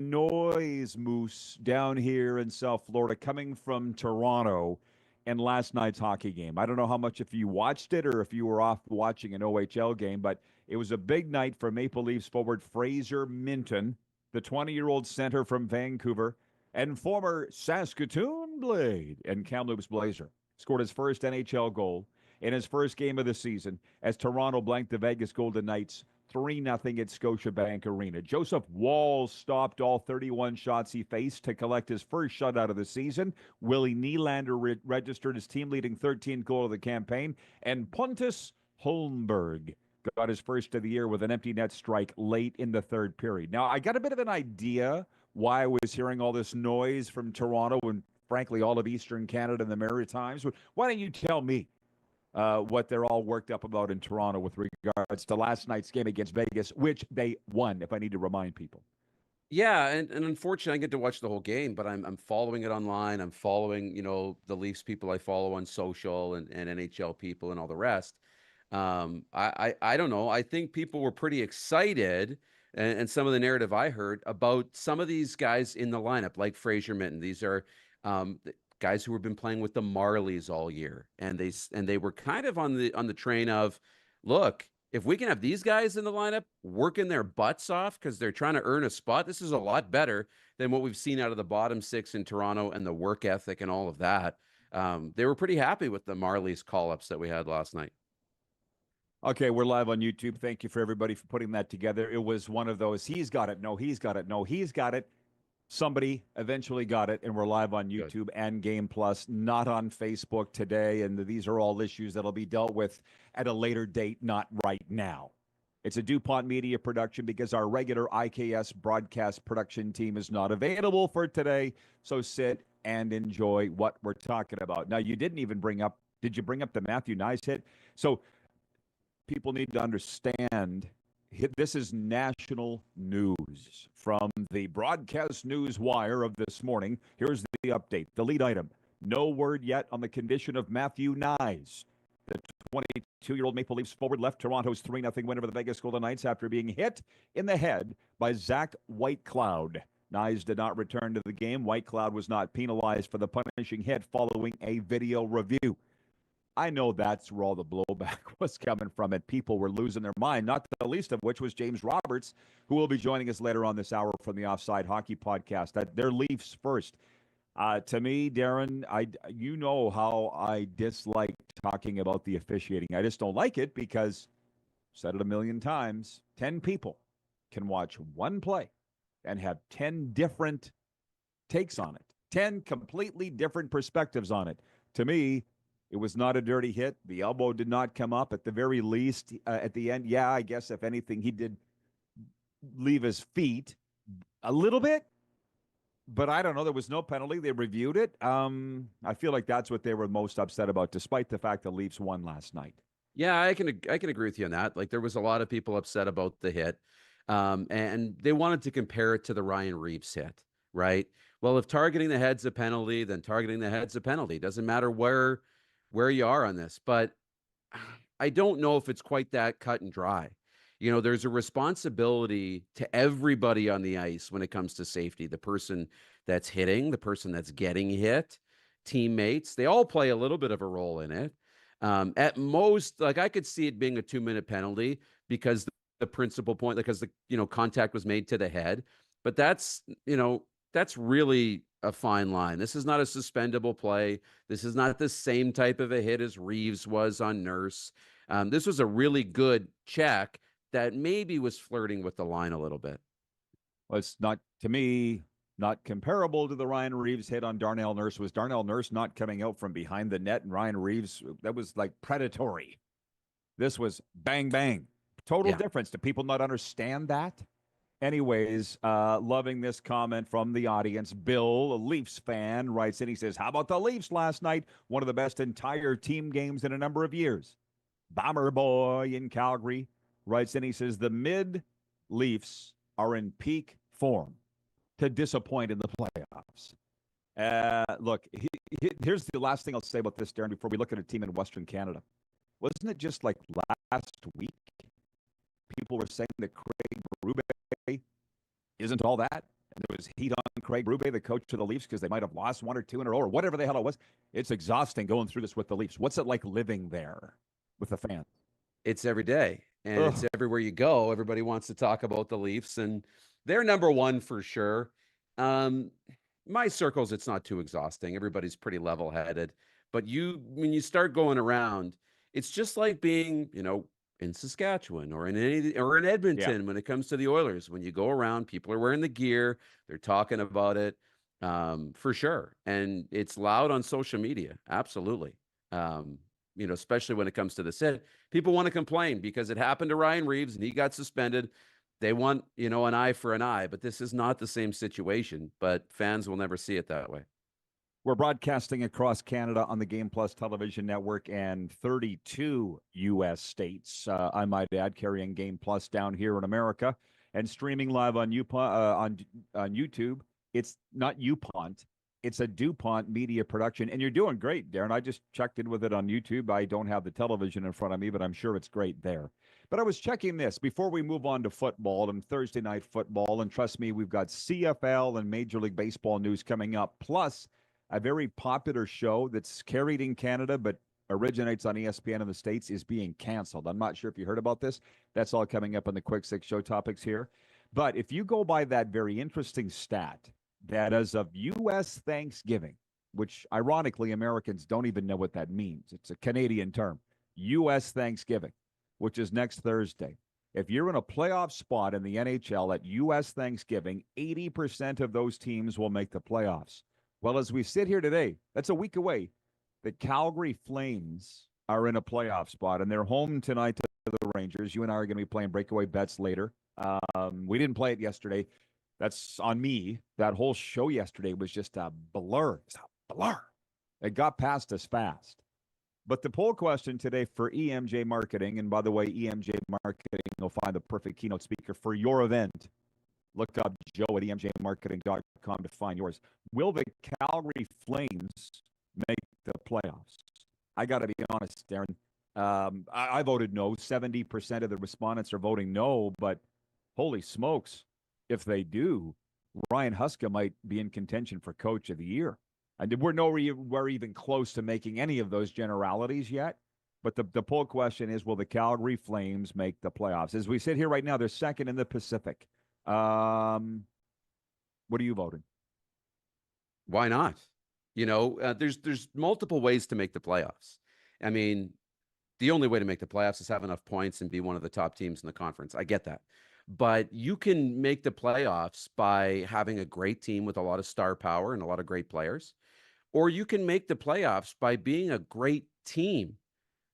noise, Moose, down here in South Florida coming from Toronto in last night's hockey game. I don't know how much if you watched it or if you were off watching an OHL game, but it was a big night for Maple Leafs forward Fraser Minton, the 20-year-old center from Vancouver, and former Saskatoon Blade and Kamloops Blazer. Scored his first NHL goal in his first game of the season as Toronto blanked the Vegas Golden Knights 3-0 at Scotiabank Arena. Joseph Wall stopped all 31 shots he faced to collect his first shutout of the season. Willie Nylander registered his team-leading 13th goal of the campaign. And Pontus Holmberg got his first of the year with an empty net strike late in the third period. Now, I got a bit of an idea why I was hearing all this noise from Toronto and, frankly, all of Eastern Canada and the Maritimes. Why don't you tell me what they're all worked up about in Toronto with regards to last night's game against Vegas, which they won, if I need to remind people. Yeah, and unfortunately, I get to watch the whole game, but I'm following it online. I'm following, the Leafs people I follow on social and NHL people and all the rest. I don't know. I think people were pretty excited, and some of the narrative I heard about some of these guys in the lineup, like Fraser Minton. These are guys who have been playing with the Marlies all year, and they were kind of on the train of, look, if we can have these guys in the lineup working their butts off because they're trying to earn a spot, this is a lot better than what we've seen out of the bottom six in Toronto and the work ethic and all of that. They were pretty happy with the Marlies call-ups that we had last night. Okay, we're live on YouTube. Thank you for everybody for putting that together. It was one of those, he's got it, no, he's got it, no, he's got it. Somebody eventually got it, and we're live on YouTube and Game Plus, not on Facebook today. And these are all issues that'll be dealt with at a later date, not right now. It's a DuPont Media production because our regular IKS broadcast production team is not available for today. So sit and enjoy what we're talking about. Now, you didn't even did you bring up the Matthew Nyes hit? So people need to understand this is national news from the broadcast news wire of this morning. Here's the update. The lead item. No word yet on the condition of Matthew Nyes. The 22-year-old Maple Leafs forward left Toronto's 3-0 win over the Vegas Golden Knights after being hit in the head by Zach Whitecloud. Nyes did not return to the game. Whitecloud was not penalized for the punishing hit following a video review. I know that's where all the blowback was coming from, and people were losing their mind, not the least of which was James Roberts, who will be joining us later on this hour from the Offside Hockey Podcast. They're Leafs first. To me, Darren, you know how I dislike talking about the officiating. I just don't like it because, said it a million times, 10 people can watch one play and have 10 different takes on it, 10 completely different perspectives on it. To me, it was not a dirty hit. The elbow did not come up at the very least. At the end, yeah, I guess if anything, he did leave his feet a little bit. But I don't know. There was no penalty. They reviewed it. I feel like that's what they were most upset about, despite the fact the Leafs won last night. Yeah, I can agree with you on that. Like, there was a lot of people upset about the hit, and they wanted to compare it to the Ryan Reeves hit, right? Well, if targeting the head's a penalty, then targeting the head's a penalty. It doesn't matter where you are on this, but I don't know if it's quite that cut and dry. There's a responsibility to everybody on the ice when it comes to safety. The person that's hitting, the person that's getting hit, teammates, they all play a little bit of a role in it. At most, like, I could see it being a 2-minute penalty because the principal point, because the contact was made to the head, but that's really a fine line. This is not a suspendable play. This is not the same type of a hit as Reeves was on Nurse. This was a really good check that maybe was flirting with the line a little bit. Well, it's not, to me, not comparable to the Ryan Reeves hit on Darnell Nurse. Was Darnell Nurse not coming out from behind the net, and Ryan Reeves, that was like predatory. This was bang, bang. Total difference. Do people not understand that? Anyways, loving this comment from the audience. Bill, a Leafs fan, writes in. He says, how about the Leafs last night? One of the best entire team games in a number of years. Bomber Boy in Calgary writes in. He says, the mid-Leafs are in peak form to disappoint in the playoffs. Look, here's the last thing I'll say about this, Darren, before we look at a team in Western Canada. Wasn't it just like last week? People were saying that Craig Berube isn't all that. and there was heat on Craig Berube, the coach of the Leafs, because they might have lost 1 or 2 in a row or whatever the hell it was. It's exhausting going through this with the Leafs. What's it like living there with the fans? It's every day, and it's Ugh. everywhere you go. Everybody wants to talk about the Leafs, and they're number one for sure. Um, my circles, it's not too exhausting. Everybody's pretty level-headed. But when you start going around, it's just like being, in Saskatchewan or in Yeah. Edmonton when it comes to the Oilers. When you go around, people are wearing the gear, they're talking about it, for sure. And it's loud on social media. Absolutely. Especially when it comes to the hit. People want to complain because it happened to Ryan Reeves and he got suspended. They want, an eye for an eye, but this is not the same situation. But fans will never see it that way. We're broadcasting across Canada on the Game Plus television network and 32 U.S. states, I might add, carrying Game Plus down here in America and streaming live on on YouTube. It's not UPont. It's a DuPont media production, and you're doing great, Darren. I just checked in with it on YouTube. I don't have the television in front of me, but I'm sure it's great there. But I was checking this before we move on to football and Thursday night football, and trust me, we've got CFL and Major League Baseball news coming up, plus a very popular show that's carried in Canada but originates on ESPN in the States is being canceled. I'm not sure if you heard about this. That's all coming up in the Quick Six show topics here. But if you go by that very interesting stat that as of U.S. Thanksgiving, which ironically Americans don't even know what that means. It's a Canadian term, U.S. Thanksgiving, which is next Thursday. If you're in a playoff spot in the NHL at U.S. Thanksgiving, 80% of those teams will make the playoffs. Well, as we sit here today, that's a week away. The Calgary Flames are in a playoff spot, and they're home tonight to the Rangers. You and I are going to be playing breakaway bets later. We didn't play it yesterday. That's on me. That whole show yesterday was just a blur. It's a blur. It got past us fast. But the poll question today for EMJ Marketing, and by the way, EMJ Marketing will find the perfect keynote speaker for your event. Look up Joe at emjmarketing.com to find yours. Will the Calgary Flames make the playoffs? I got to be honest, Darren. I voted no. 70% of the respondents are voting no, but holy smokes, if they do, Ryan Huska might be in contention for Coach of the Year. And we're even close to making any of those generalities yet. But the poll question is, will the Calgary Flames make the playoffs? As we sit here right now, they're second in the Pacific. What are you voting? Why not? There's multiple ways to make the playoffs. I mean, the only way to make the playoffs is have enough points and be one of the top teams in the conference. I get that. But you can make the playoffs by having a great team with a lot of star power and a lot of great players. Or you can make the playoffs by being a great team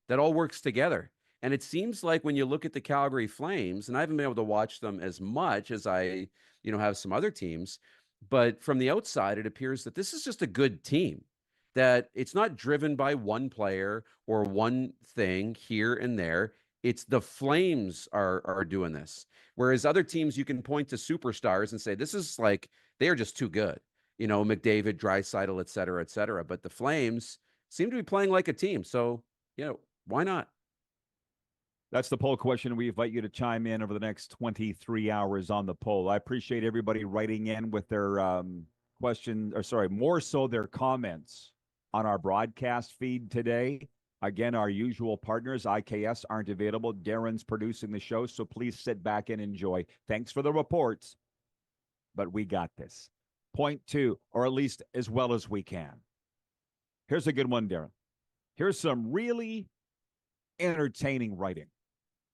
that all works together. And it seems like when you look at the Calgary Flames, and I haven't been able to watch them as much as I, have some other teams, but from the outside, it appears that this is just a good team, that it's not driven by one player or one thing here and there. It's the Flames are doing this. Whereas other teams, you can point to superstars and say, this is like, they are just too good. McDavid, Draisaitl, et cetera, et cetera. But the Flames seem to be playing like a team. So, why not? That's the poll question. We invite you to chime in over the next 23 hours on the poll. I appreciate everybody writing in with their more so their comments on our broadcast feed today. Again, our usual partners, IKS, aren't available. Darren's producing the show, so please sit back and enjoy. Thanks for the reports, but we got this. Point two, or at least as well as we can. Here's a good one, Darren. Here's some really entertaining writing.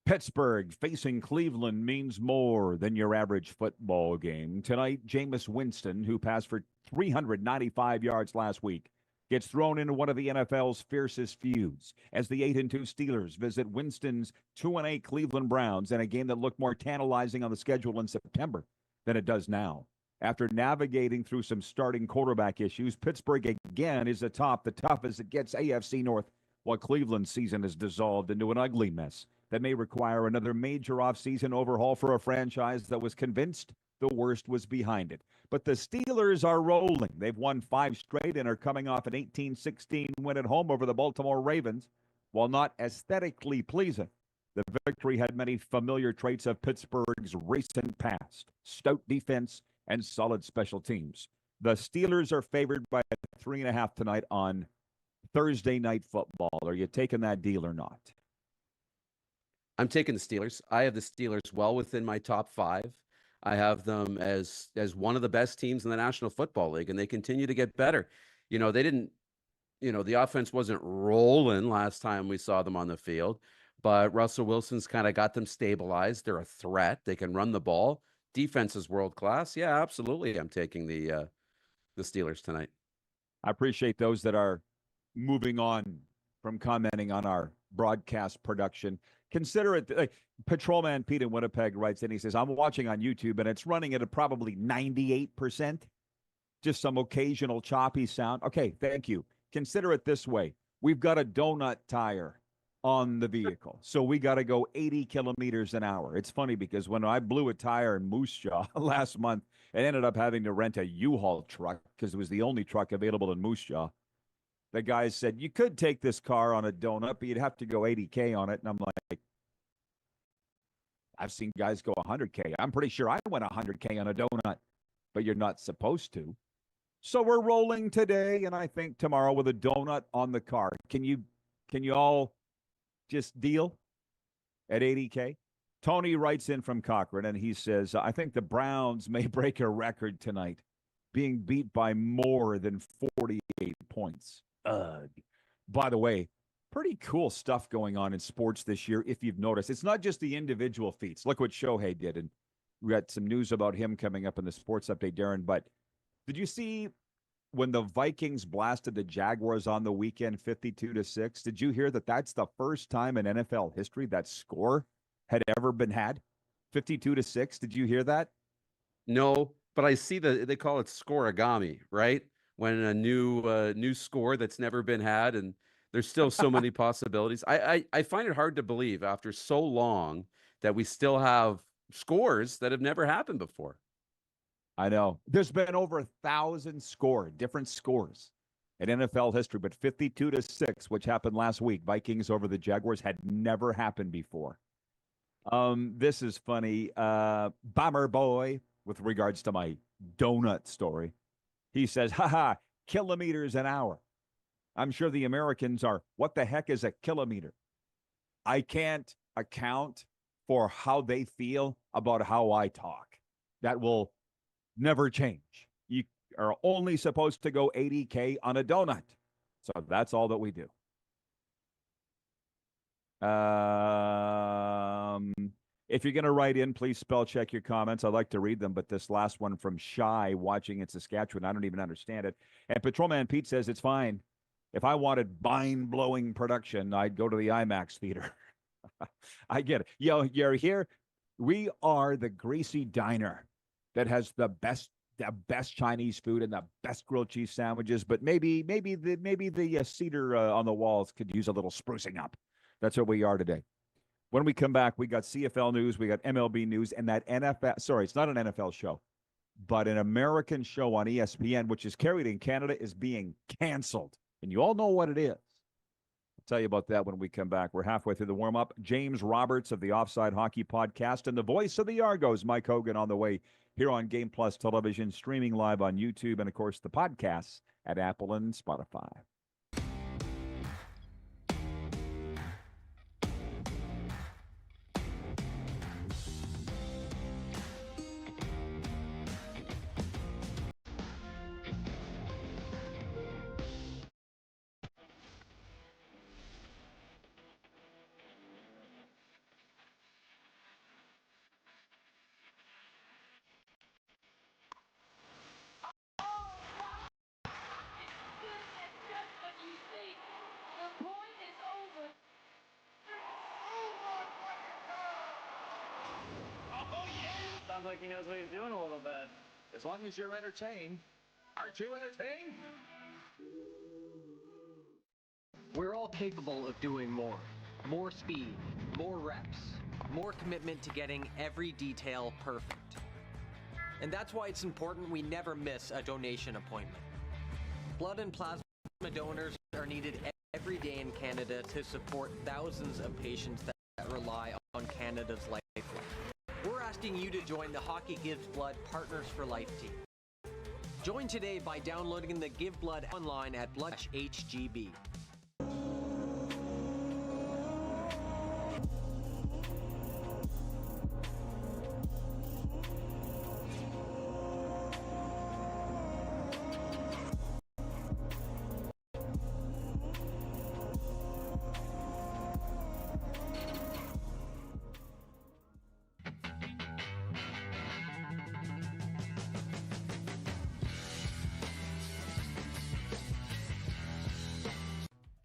Pittsburgh facing Cleveland means more than your average football game. Tonight, Jameis Winston, who passed for 395 yards last week, gets thrown into one of the NFL's fiercest feuds as the 8-2 Steelers visit Winston's 2-8 Cleveland Browns in a game that looked more tantalizing on the schedule in September than it does now. After navigating through some starting quarterback issues, Pittsburgh again is atop the toughest it gets AFC North, while Cleveland's season is dissolved into an ugly mess that may require another major offseason overhaul for a franchise that was convinced the worst was behind it. But the Steelers are rolling. They've won 5 straight and are coming off an 18-16 win at home over the Baltimore Ravens. While not aesthetically pleasing, the victory had many familiar traits of Pittsburgh's recent past: stout defense, and solid special teams. The Steelers are favored by 3.5 tonight on Thursday Night Football. Are you taking that deal or not? I'm taking the Steelers. I have the Steelers well within my top 5. I have them as one of the best teams in the National Football League, and they continue to get better. They didn't, the offense wasn't rolling last time we saw them on the field, but Russell Wilson's kind of got them stabilized. They're a threat. They can run the ball. Defense is world class. Yeah, absolutely. I'm taking the Steelers tonight. I appreciate those that are moving on from commenting on our broadcast production. Consider it, like Patrolman Pete in Winnipeg writes in, he says, I'm watching on YouTube and it's running at a probably 98%. Just some occasional choppy sound. Okay, thank you. Consider it this way. We've got a donut tire on the vehicle. So we got to go 80 kilometers an hour. It's funny because when I blew a tire in Moose Jaw last month, I ended up having to rent a U-Haul truck because it was the only truck available in Moose Jaw. The guy said, you could take this car on a donut, but you'd have to go 80K on it. And I'm like, I've seen guys go 100K. I'm pretty sure I went 100K on a donut, but you're not supposed to. So we're rolling today, and I think tomorrow with a donut on the car. Can you all just deal at 80K? Tony writes in from Cochrane, and he says, I think the Browns may break a record tonight, being beat by more than 48 points. Ugh. By the way, pretty cool stuff going on in sports this year, if you've noticed. It's not just the individual feats. Look what Shohei did, and we got some news about him coming up in the sports update, Darren. But did you see when the Vikings blasted the Jaguars on the weekend 52-6? Did you hear that that's the first time in NFL history that score had ever been had? 52-6. Did you hear that? No, but I see they call it scoreagami, right? When a new score that's never been had, and there's still so many possibilities. I find it hard to believe after so long that we still have scores that have never happened before. I know. There's been over 1,000 different scores in NFL history, but 52-6, which happened last week, Vikings over the Jaguars, had never happened before. This is funny. Bomber Boy, with regards to my donut story, he says, haha, kilometers an hour. I'm sure the Americans are, what the heck is a kilometer? I can't account for how they feel about how I talk. That will never change. You are only supposed to go 80K on a donut. So that's all that we do. If you're going to write in, please spell check your comments. I'd like to read them, but this last one from Shy watching in Saskatchewan, I don't even understand it. And Patrolman Pete says it's fine. If I wanted mind-blowing production, I'd go to the IMAX theater. I get it. You're here. We are the greasy diner that has the best Chinese food and the best grilled cheese sandwiches, but maybe the cedar on the walls could use a little sprucing up. That's what we are today. When we come back, we got CFL news, we got MLB news, and that NFL, sorry, it's not an NFL show, but an American show on ESPN, which is carried in Canada, is being canceled. And you all know what it is. I'll tell you about that when we come back. We're halfway through the warm-up. James Roberts of the Offside Hockey Podcast and the voice of the Argos, Mike Hogan, on the way here on Game Plus Television, streaming live on YouTube, and, of course, the podcasts at Apple and Spotify. Sounds like he knows what he's doing a little bit. As long as you're entertained. Aren't you entertained? We're all capable of doing more. More speed, more reps, more commitment to getting every detail perfect. And that's why it's important we never miss a donation appointment. Blood and plasma donors are needed every day in Canada to support thousands of patients that rely on Canada's lifeline. We're asking you to join the Hockey Gives Blood Partners for Life team. Join today by downloading the Give Blood online at blood-hgb.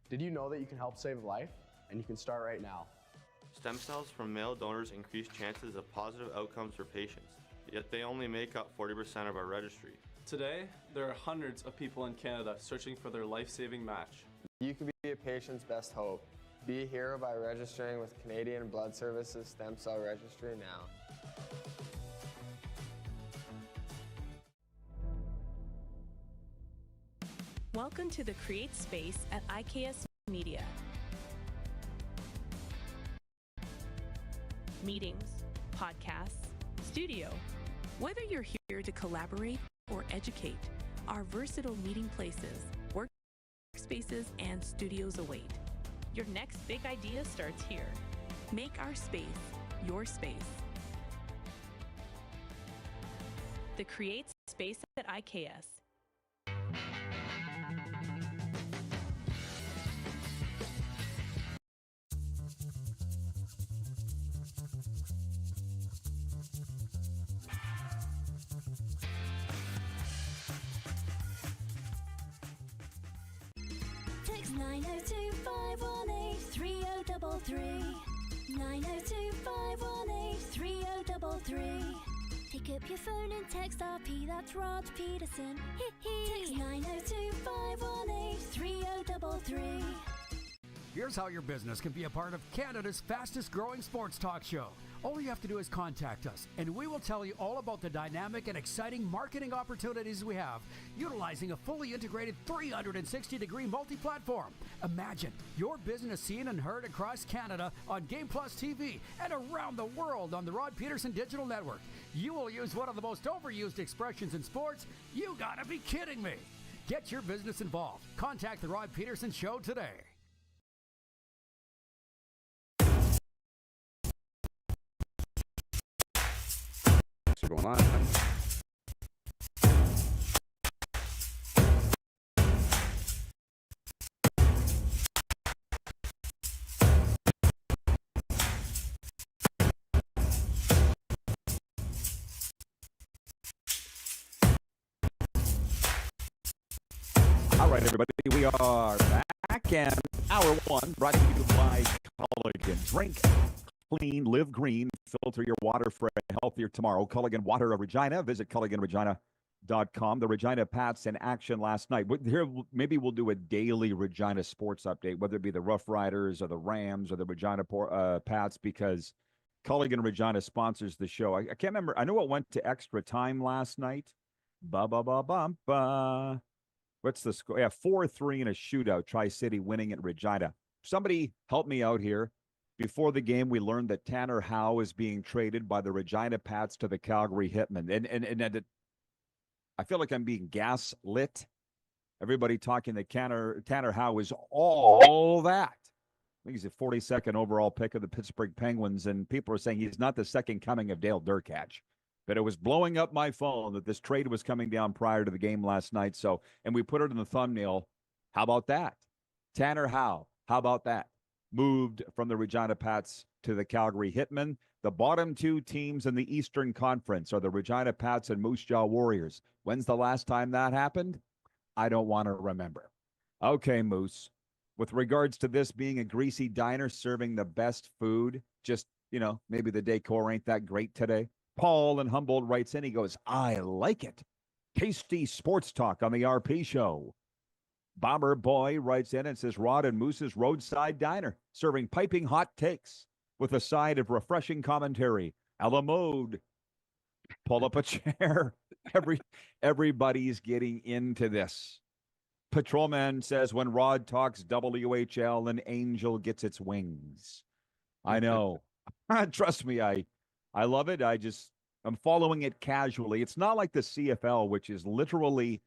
Did you know that you can help save a life? And you can start right now. Stem cells from male donors increase chances of positive outcomes for patients, yet they only make up 40% of our registry. Today, there are hundreds of people in Canada searching for their life-saving match. You can be a patient's best hope. Be a hero by registering with Canadian Blood Services Stem Cell Registry now. Welcome to the Create Space at IKS Media. Meetings, podcasts, studio. Whether you're here to collaborate or educate, our versatile meeting places, workspaces, and studios await. Your next big idea starts here. Make our space your space. The Create Space at IKS. Text 902-518-3033. 902-518-3033. Pick up your phone and text RP, that's Rod Pedersen. Text 902-518-3033. Here's how your business can be a part of Canada's fastest growing sports talk show. All you have to do is contact us, and we will tell you all about the dynamic and exciting marketing opportunities we have, utilizing a fully integrated 360-degree multi-platform. Imagine your business seen and heard across Canada on Game Plus TV and around the world on the Rod Pedersen Digital Network. You will use one of the most overused expressions in sports. You gotta be kidding me. Get your business involved. Contact the Rod Pedersen Show today. Going on. All right, everybody, we are back, and hour one brought to you by Culligan. Drink clean, live green, filter your water for a healthier tomorrow. Culligan Water of Regina. Visit CulliganRegina.com. The Regina Pats in action last night. Here, maybe we'll do a daily Regina sports update, whether it be the Rough Riders or the Rams or the Regina Pats, because Culligan Regina sponsors the show. I can't remember. I know it went to extra time last night. Ba-ba-ba-bum-ba. What's the score? Yeah, 4-3 in a shootout. Tri-City winning at Regina. Somebody help me out here. Before the game, we learned that Tanner Howe is being traded by the Regina Pats to the Calgary Hitmen. And I feel like I'm being gaslit. Everybody talking that Tanner Howe is all that. I think he's a 42nd overall pick of the Pittsburgh Penguins, and people are saying he's not the second coming of Dale Durkach. But it was blowing up my phone that this trade was coming down prior to the game last night. So, and we put it in the thumbnail. How about that? Tanner Howe, how about that? Moved from the Regina Pats to the Calgary Hitmen. The bottom two teams in the Eastern Conference are the Regina Pats and Moose Jaw Warriors. When's the last time that happened? I don't want to remember. Okay, Moose. With regards to this being a greasy diner serving the best food, just, maybe the decor ain't that great today. Paul in Humboldt writes in, he goes, I like it. Tasty sports talk on the RP show. Bomber Boy writes in and says, Rod and Moose's Roadside Diner, serving piping hot takes with a side of refreshing commentary. A la mode. Pull up a chair. Everybody's getting into this. Patrolman says, when Rod talks WHL, an angel gets its wings. I know. Trust me, I I love it. I'm following it casually. It's not like the CFL, which is literally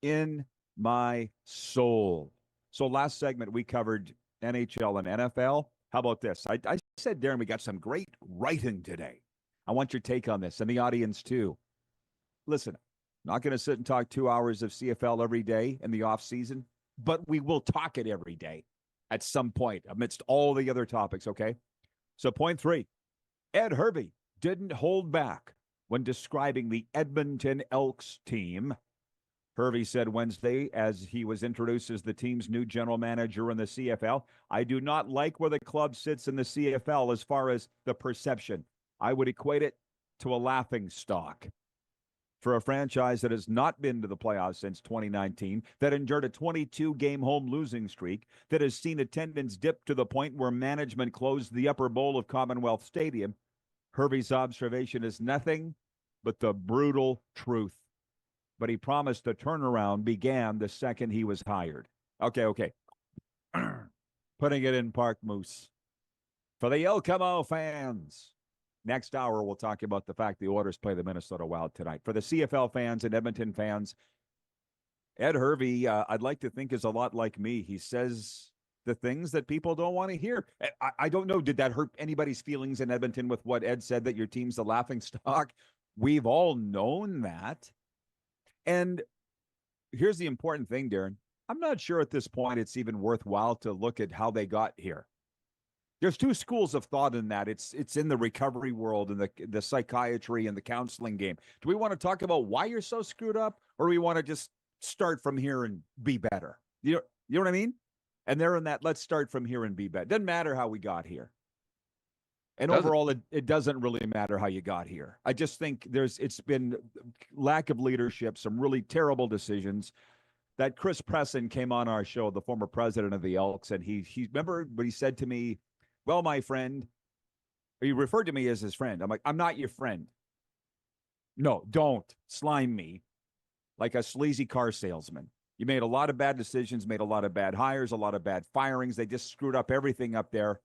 in my soul. So last segment, we covered NHL and NFL. How about this? I said, Darren, we got some great writing today. I want your take on this and the audience too. Listen, I'm not going to sit and talk 2 hours of CFL every day in the off season, but we will talk it every day at some point amidst all the other topics, okay? So point 3, Ed Hervey didn't hold back when describing the Edmonton Elks team. Hervey said Wednesday, as he was introduced as the team's new general manager in the CFL, I do not like where the club sits in the CFL as far as the perception. I would equate it to a laughing stock. For a franchise that has not been to the playoffs since 2019, that endured a 22-game home losing streak, that has seen attendance dip to the point where management closed the upper bowl of Commonwealth Stadium, Hervey's observation is nothing but the brutal truth. But he promised the turnaround began the second he was hired. Okay. Putting it in Park Moose. For the Elkamo fans, next hour we'll talk about the fact the Oilers play the Minnesota Wild tonight. For the CFL fans and Edmonton fans, Ed Hervey, I'd like to think, is a lot like me. He says the things that people don't want to hear. I don't know, did that hurt anybody's feelings in Edmonton with what Ed said, that your team's the laughing stock? We've all known that. And here's the important thing, Darren. I'm not sure at this point it's even worthwhile to look at how they got here. There's two schools of thought in that. It's in the recovery world and the psychiatry and the counseling game. Do we want to talk about why you're so screwed up, or do we want to just start from here and be better? You know what I mean? And they're in that, let's start from here and be better. Doesn't matter how we got here. And overall, it doesn't really matter how you got here. I just think it's been lack of leadership, some really terrible decisions. That Chris Pedersen came on our show, the former president of the Elks, and he remember what he said to me, well, my friend, he referred to me as his friend. I'm like, I'm not your friend. No, don't slime me like a sleazy car salesman. You made a lot of bad decisions, made a lot of bad hires, a lot of bad firings. They just screwed up everything up there.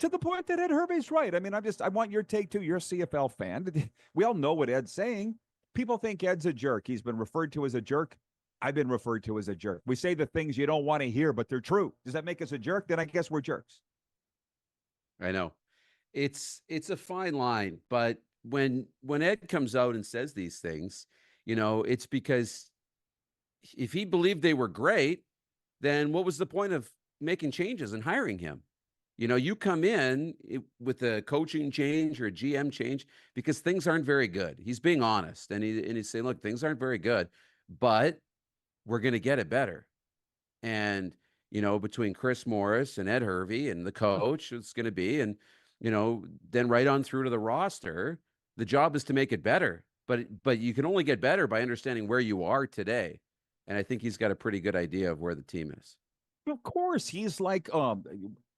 To the point that Ed Hervey's right. I mean, I want your take too. You're a CFL fan. We all know what Ed's saying. People think Ed's a jerk. He's been referred to as a jerk. I've been referred to as a jerk. We say the things you don't want to hear, but they're true. Does that make us a jerk? Then I guess we're jerks. I know. It's a fine line, but when Ed comes out and says these things, it's because if he believed they were great, then what was the point of making changes and hiring him? You come in with a coaching change or a GM change because things aren't very good. He's being honest, and he's saying, look, things aren't very good, but we're going to get it better. And, between Chris Morris and Ed Hervey and the coach, it's going to be, and, then right on through to the roster, the job is to make it better. But you can only get better by understanding where you are today. And I think he's got a pretty good idea of where the team is. Of course, he's like,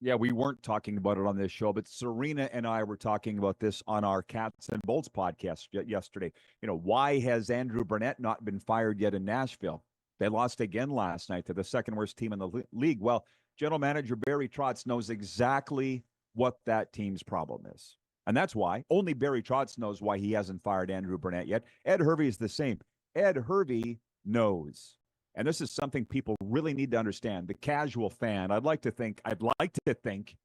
yeah, we weren't talking about it on this show, but Serena and I were talking about this on our Cats and Bolts podcast yesterday. Why has Andrew Burnett not been fired yet in Nashville? They lost again last night to the second worst team in the league. Well, general manager Barry Trotz knows exactly what that team's problem is. And that's why only Barry Trotz knows why he hasn't fired Andrew Burnett yet. Ed Hervey is the same. Ed Hervey knows. And this is something people really need to understand. The casual fan, I'd like to think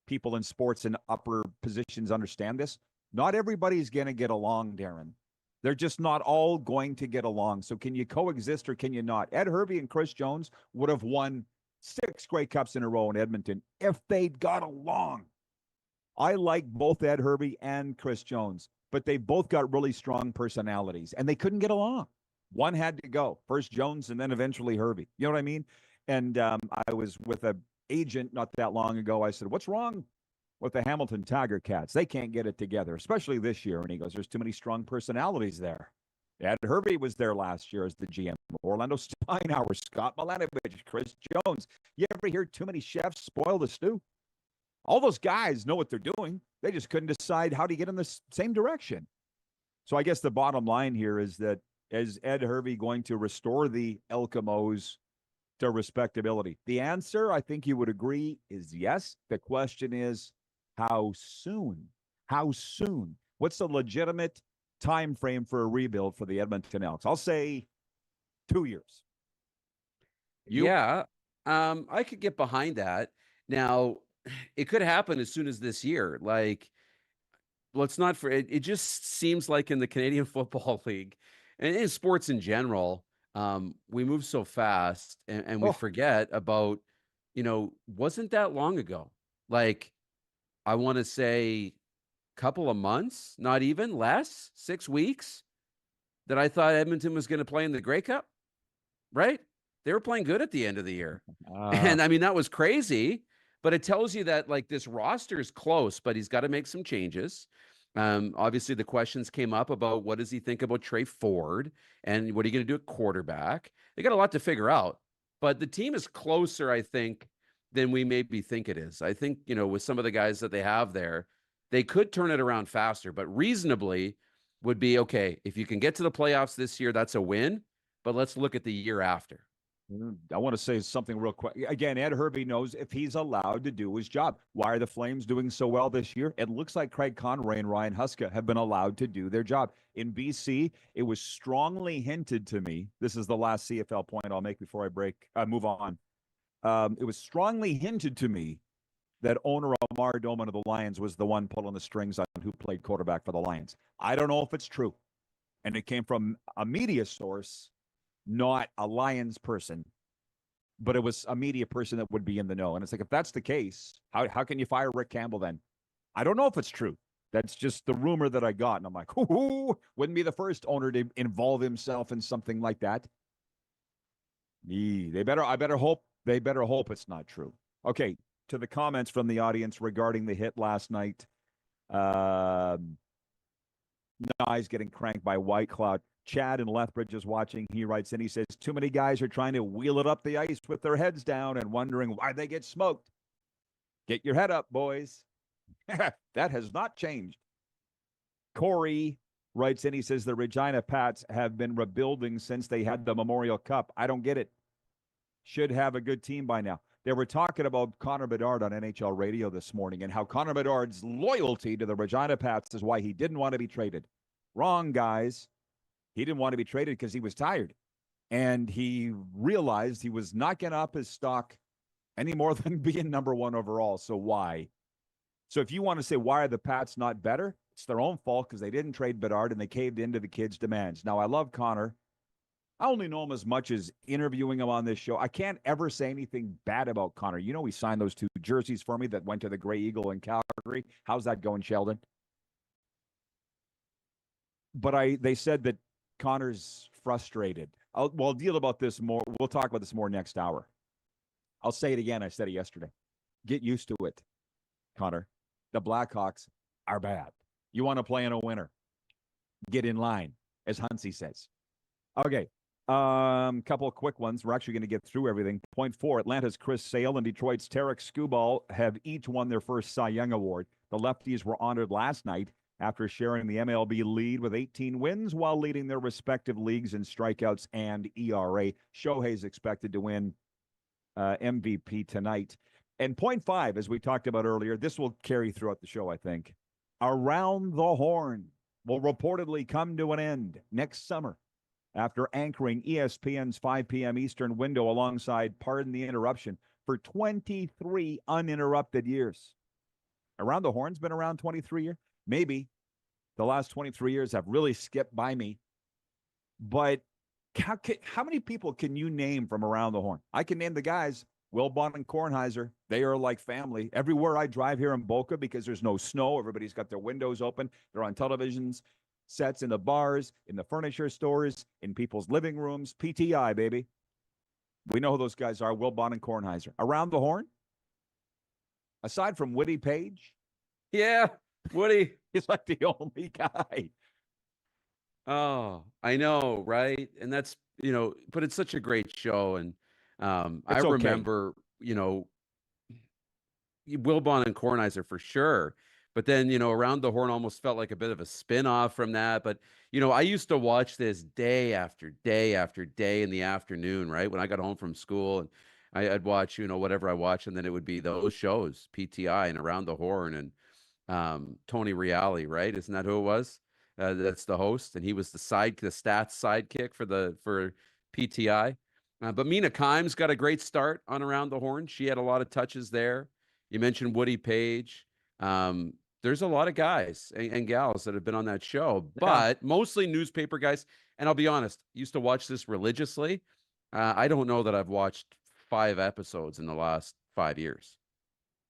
people in sports and upper positions understand this. Not everybody's going to get along, Darren. They're just not all going to get along. So can you coexist or can you not? Ed Hervey and Chris Jones would have won 6 Grey Cups in a row in Edmonton if they'd got along. I like both Ed Hervey and Chris Jones, but they both got really strong personalities, and they couldn't get along. One had to go, first Jones and then eventually Hervey. You know what I mean? And I was with an agent not that long ago. I said, what's wrong with the Hamilton Tiger Cats? They can't get it together, especially this year. And he goes, there's too many strong personalities there. Ed Hervey was there last year as the GM. Orlando Steinauer, Scott Milanovich, Chris Jones. You ever hear too many chefs spoil the stew? All those guys know what they're doing. They just couldn't decide how to get in the same direction. So I guess the bottom line here is that, is Ed Hervey going to restore the Elkamos to respectability? The answer, I think you would agree, is yes. The question is, how soon? How soon? What's the legitimate time frame for a rebuild for the Edmonton Elks? I'll say 2 years. Yeah, I could get behind that. Now, it could happen as soon as this year. Like, let's not for it. It just seems like in the Canadian Football League and in sports in general, we move so fast and we forget about, wasn't that long ago. Like, I want to say couple of months, not even less, 6 weeks, that I thought Edmonton was going to play in the Grey Cup, right? They were playing good at the end of the year. And I mean, that was crazy, but it tells you that like this roster is close, but he's got to make some changes. Obviously the questions came up about what does he think about Trey Ford and what are you going to do at quarterback? They got a lot to figure out, but the team is closer, I think, than we maybe think it is. I think, with some of the guys that they have there, they could turn it around faster, but reasonably would be, okay, if you can get to the playoffs this year, that's a win, but let's look at the year after. I want to say something real quick. Again, Ed Hervey knows if he's allowed to do his job. Why are the Flames doing so well this year? It looks like Craig Conroy and Ryan Huska have been allowed to do their job. In BC, it was strongly hinted to me. This is the last CFL point I'll make before I move on. It was strongly hinted to me that owner Omar Doman of the Lions was the one pulling the strings on who played quarterback for the Lions. I don't know if it's true. And it came from a media source, not a Lions person, but it was a media person that would be in the know. And it's like, if that's the case, how can you fire Rick Campbell then? I don't know if it's true. That's just the rumor that I got. And I'm like, ooh, wouldn't be the first owner to involve himself in something like that. I better hope it's not true. Okay. To the comments from the audience regarding the hit last night. Nyes getting cranked by White Cloud. Chad in Lethbridge is watching. He writes in, he says, too many guys are trying to wheel it up the ice with their heads down and wondering why they get smoked. Get your head up, boys. That has not changed. Corey writes in, he says, the Regina Pats have been rebuilding since they had the Memorial Cup. I don't get it. Should have a good team by now. They were talking about Connor Bedard on NHL radio this morning and how Connor Bedard's loyalty to the Regina Pats is why he didn't want to be traded. Wrong, guys. He didn't want to be traded because he was tired. And he realized he was not getting up his stock any more than being number one overall. So why? So if you want to say, why are the Pats not better? It's their own fault because they didn't trade Bedard and they caved into the kid's demands. Now, I love Connor. I only know him as much as interviewing him on this show. I can't ever say anything bad about Connor. He signed those 2 jerseys for me that went to the Grey Eagle in Calgary. How's that going, Sheldon? But they said that Connor's frustrated. We'll deal about this more. We'll talk about this more next hour. I'll say it again. I said it yesterday. Get used to it, Connor. The Blackhawks are bad. You want to play in a winner. Get in line, as Huntsy says. Okay. Couple of quick ones. We're actually going to get through everything. Point 4, Atlanta's Chris Sale and Detroit's Tarek Skubal have each won their first Cy Young Award. The lefties were honored last night after sharing the MLB lead with 18 wins while leading their respective leagues in strikeouts and ERA. Shohei's expected to win MVP tonight. And point 5, as we talked about earlier, this will carry throughout the show, I think. Around the Horn will reportedly come to an end next summer after anchoring ESPN's 5 p.m. Eastern window alongside Pardon the Interruption for 23 uninterrupted years. Around the Horn's been around 23 years. Maybe the last 23 years have really skipped by me. But how many people can you name from Around the Horn? I can name the guys, Wilbon and Kornheiser. They are like family. Everywhere I drive here in Boca, because there's no snow, everybody's got their windows open. They're on televisions, sets in the bars, in the furniture stores, in people's living rooms. PTI, baby. We know who those guys are, Wilbon and Kornheiser. Around the Horn, aside from Woody Page. Yeah, Woody. He's like the only guy. Oh, I know, right? And that's, but it's such a great show. And I remember, Wilbon and Kornheiser for sure. But then, Around the Horn almost felt like a bit of a spin-off from that. But, I used to watch this day after day after day in the afternoon, right? When I got home from school, and I'd watch, whatever I watched, and then it would be those shows, PTI and Around the Horn. And Tony Reale, right? Isn't that who it was? That's the host, and he was the stats sidekick for PTI. But Mina Kimes got a great start on Around the Horn. She had a lot of touches there. You mentioned Woody Page. There's a lot of guys and gals that have been on that show, but mostly newspaper guys. And I'll be honest, used to watch this religiously. I don't know that I've watched 5 episodes in the last 5 years.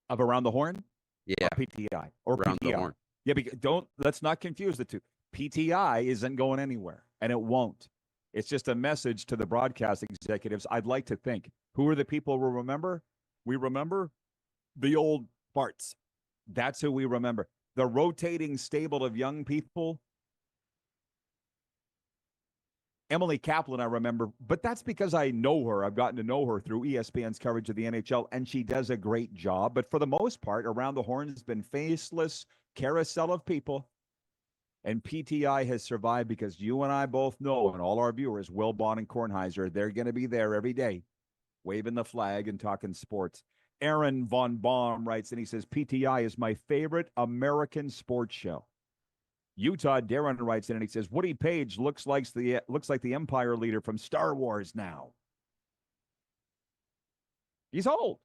Of Around the Horn? Yeah. Or PTI. Or Around PTI. the Horn. Yeah, let's not confuse the two. PTI isn't going anywhere, and it won't. It's just a message to the broadcast executives. I'd like to think. Who are the people we'll remember? We remember the old farts. That's who we remember. The rotating stable of young people. Emily Kaplan, I remember, but that's because I know her. I've gotten to know her through ESPN's coverage of the NHL, and she does a great job. But for the most part, Around the Horn has been faceless carousel of people, and PTI has survived because you and I both know, and all our viewers, Wilbon and Kornheiser, they're going to be there every day, waving the flag and talking sports. Aaron Von Baum writes, and he says, PTI is my favorite American sports show. Utah Darren writes in and he says, Woody Page looks like the Empire leader from Star Wars now. He's old.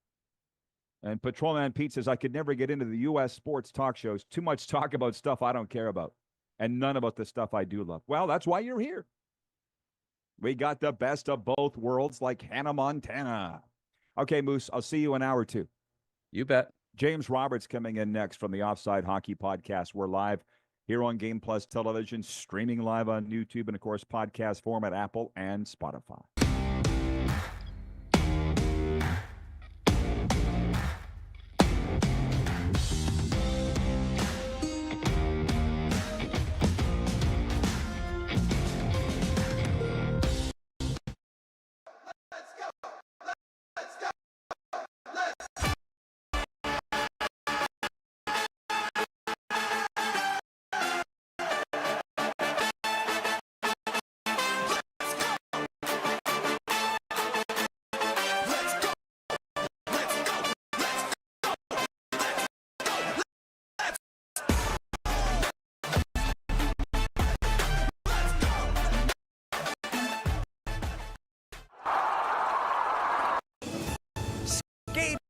And Patrolman Pete says, I could never get into the U.S. sports talk shows. Too much talk about stuff I don't care about. And none about the stuff I do love. Well, that's why you're here. We got the best of both worlds like Hannah Montana. Okay, Moose, I'll see you in an hour or two. You bet. James Roberts coming in next from the Offside Hockey Podcast. We're live here on Game Plus Television, streaming live on YouTube, and, of course, podcast form at Apple and Spotify.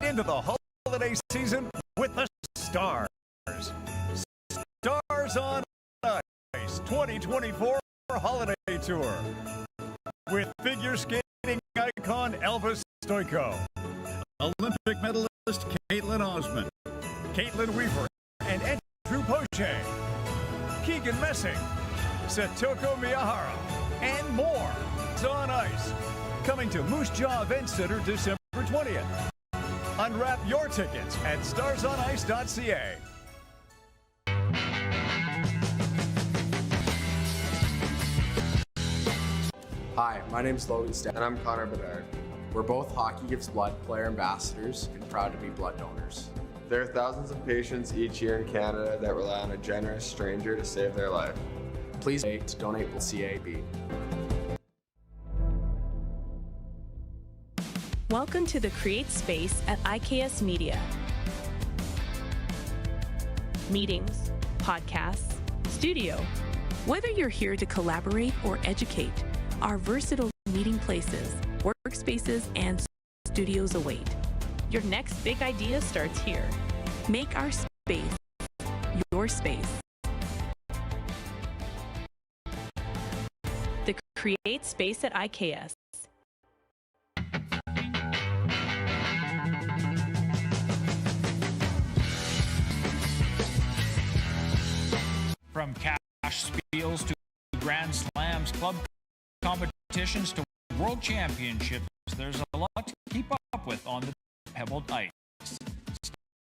Into the holiday season with the Stars. Stars on Ice 2024 Holiday Tour with figure skating icon Elvis Stoico, Olympic medalist Caitlin Osmond, Caitlin Weaver, and Andrew Poche, Keegan Messing, Satoko Miyahara, and more. It's on Ice. Coming to Moose Jaw Event Center December 20th. Unwrap your tickets at starsonice.ca. Hi, my name is Logan Stan. And I'm Connor Bedard. We're both Hockey Gives Blood player ambassadors and proud to be blood donors. There are thousands of patients each year in Canada that rely on a generous stranger to save their life. Please donate with CAB. Welcome to the Create Space at IKS Media. Meetings, podcasts, studio. Whether you're here to collaborate or educate, our versatile meeting places, workspaces, and studios await. Your next big idea starts here. Make our space your space. The Create Space at IKS. From cash spiels to Grand Slams, club competitions to world championships, there's a lot to keep up with on the pebbled ice.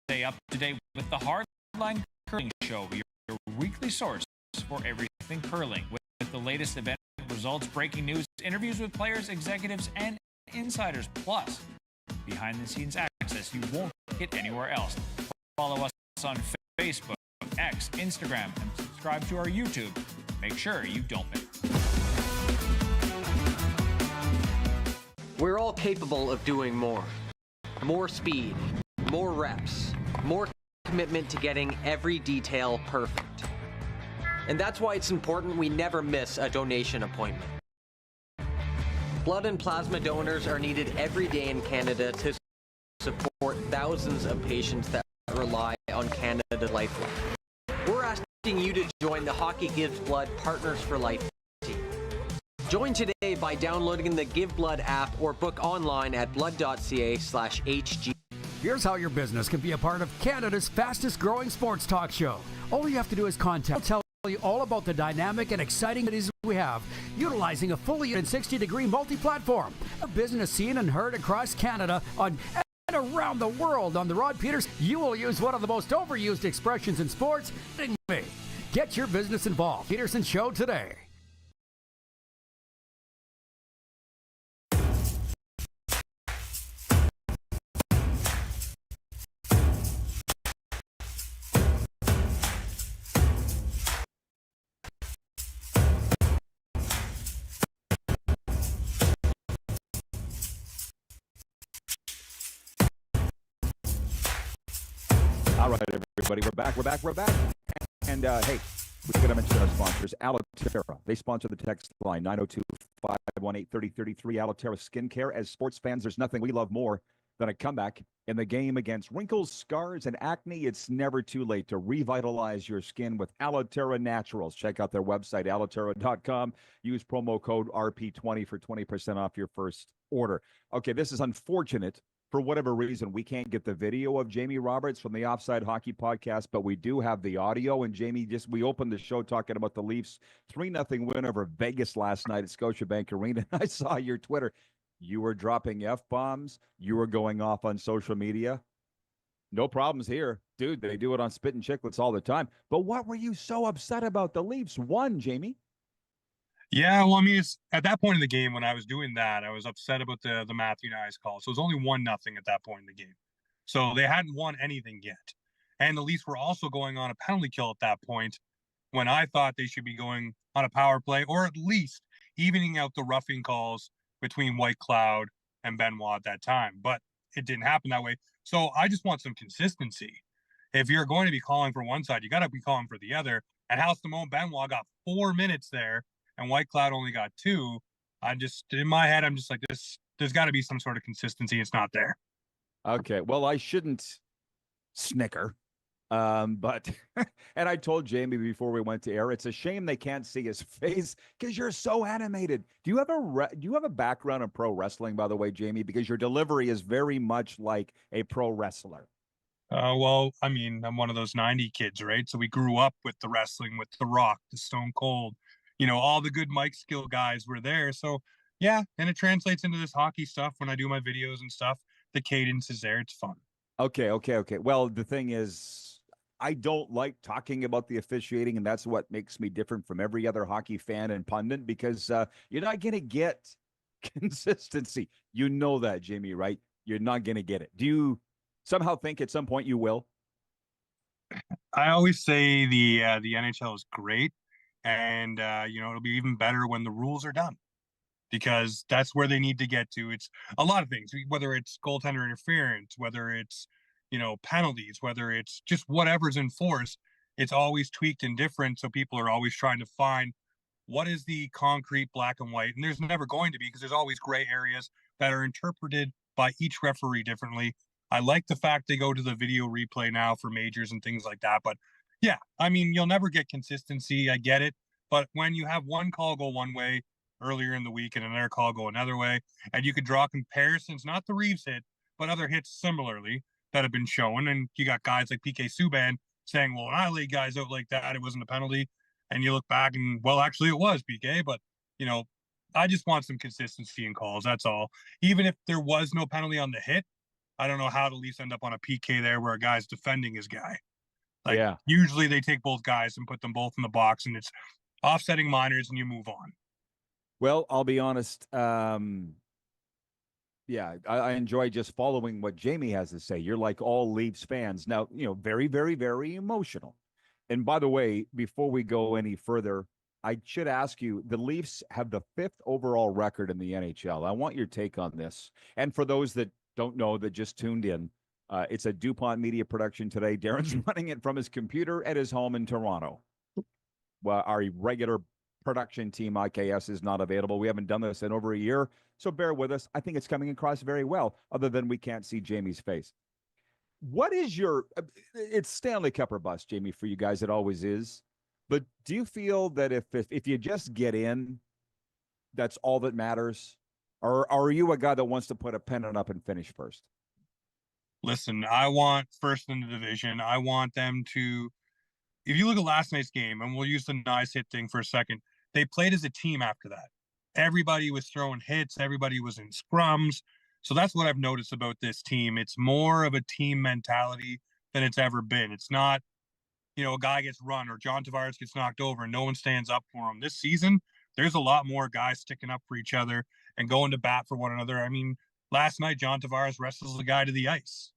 Stay up to date with the Hardline Curling Show, your weekly source for everything curling, with the latest event results, breaking news, interviews with players, executives, and insiders, plus behind-the-scenes access you won't get anywhere else. Follow us on Facebook, X, Instagram, and subscribe to our YouTube. Make sure you don't miss. We're all capable of doing more. More speed, more reps, more commitment to getting every detail perfect. And that's why it's important we never miss a donation appointment. Blood and plasma donors are needed every day in Canada to support thousands of patients that rely on Canada Lifeline. We're asking you to join the Hockey Gives Blood Partners for Life team. Join today by downloading the Give Blood app or book online at blood.ca/HG. Here's how your business can be a part of Canada's fastest growing sports talk show. All you have to do is contact. We'll tell you all about the dynamic and exciting activities we have, utilizing a fully 360-degree multi-platform. A business seen and heard across Canada and around the world on the Rod Pedersen. You will use one of the most overused expressions in sports. Get your business involved. Pedersen Show today. All right, everybody, we're back. And hey, we're going to mention our sponsors, Alaterra. They sponsor the text line, 902-518-3033, Alaterra Skincare. As sports fans, there's nothing we love more than a comeback in the game against wrinkles, scars, and acne. It's never too late to revitalize your skin with Alaterra Naturals. Check out their website, alaterra.com. Use promo code RP20 for 20% off your first order. Okay, this is unfortunate. For whatever reason, we can't get the video of Jamie Roberts from the Offside Hockey Podcast, but we do have the audio. And Jamie, we opened the show talking about the Leafs 3-0 win over Vegas last night at Scotiabank Arena. I saw your Twitter. You were dropping F-bombs. You were going off on social media. No problems here. Dude, they do it on Spit and Chicklets all the time. But what were you so upset about? The Leafs won, Jamie. Yeah, well, I mean, it's at that point in the game when I was doing that, I was upset about the Matthew Nyes call. So it was only 1-0 at that point in the game. So they hadn't won anything yet. And the Leafs were also going on a penalty kill at that point when I thought they should be going on a power play or at least evening out the roughing calls between White Cloud and Benoit at that time. But it didn't happen that way. So I just want some consistency. If you're going to be calling for one side, you got to be calling for the other. And how Simone Benoit got 4 minutes there and White Cloud only got 2. In my head, I'm just like, there's got to be some sort of consistency. It's not there. Okay. Well, I shouldn't snicker. But, and I told Jamie before we went to air, it's a shame they can't see his face because you're so animated. Do you have a background in pro wrestling, by the way, Jamie? Because your delivery is very much like a pro wrestler. Well, I mean, I'm one of those 90 kids, right? So we grew up with the wrestling, with The Rock, the Stone Cold, all the good mic skill guys were there. So yeah, and it translates into this hockey stuff when I do my videos and stuff. The cadence is there. It's fun. Okay. Well, the thing is, I don't like talking about the officiating, and that's what makes me different from every other hockey fan and pundit, because you're not going to get consistency. You know that, Jamie, right? You're not going to get it. Do you somehow think at some point you will? I always say the NHL is great, and it'll be even better when the rules are done, because that's where they need to get to. It's a lot of things, whether it's goaltender interference, whether it's penalties, whether it's just whatever's enforced. It's always tweaked and different, so people are always trying to find what is the concrete black and white, and there's never going to be, because there's always gray areas that are interpreted by each referee differently. I like the fact they go to the video replay now for majors and things like that. But yeah, I mean, you'll never get consistency. I get it. But when you have one call go one way earlier in the week and another call go another way, and you could draw comparisons, not the Reeves hit, but other hits similarly that have been shown. And you got guys like PK Subban saying, well, when I laid guys out like that, it wasn't a penalty. And you look back and, well, actually it was, PK. But, I just want some consistency in calls. That's all. Even if there was no penalty on the hit, I don't know how the Leafs end up on a PK there where a guy's defending his guy. Usually they take both guys and put them both in the box, and it's offsetting minors and you move on. Well, I'll be honest. I enjoy just following what Jamie has to say. You're like all Leafs fans. Now, very, very, very emotional. And by the way, before we go any further, I should ask you, the Leafs have the 5th overall record in the NHL. I want your take on this. And for those that don't know, that just tuned in, It's a DuPont Media production today. Darren's running it from his computer at his home in Toronto. Well, our regular production team, IKS, is not available. We haven't done this in over a year, so bear with us. I think it's coming across very well, other than we can't see Jamie's face. What is your it's Stanley Cup or bust, Jamie, for you guys. It always is. But do you feel that if you just get in, that's all that matters? Or are you a guy that wants to put a pennant up and finish first? Listen, I want first in the division. I want them to, if you look at last night's game, and we'll use the nice hit thing for a second, they played as a team after that. Everybody was throwing hits. Everybody was in scrums. So that's what I've noticed about this team. It's more of a team mentality than it's ever been. It's not, a guy gets run or John Tavares gets knocked over and no one stands up for him. This season, there's a lot more guys sticking up for each other and going to bat for one another. I mean, last night, John Tavares wrestles the guy to the ice.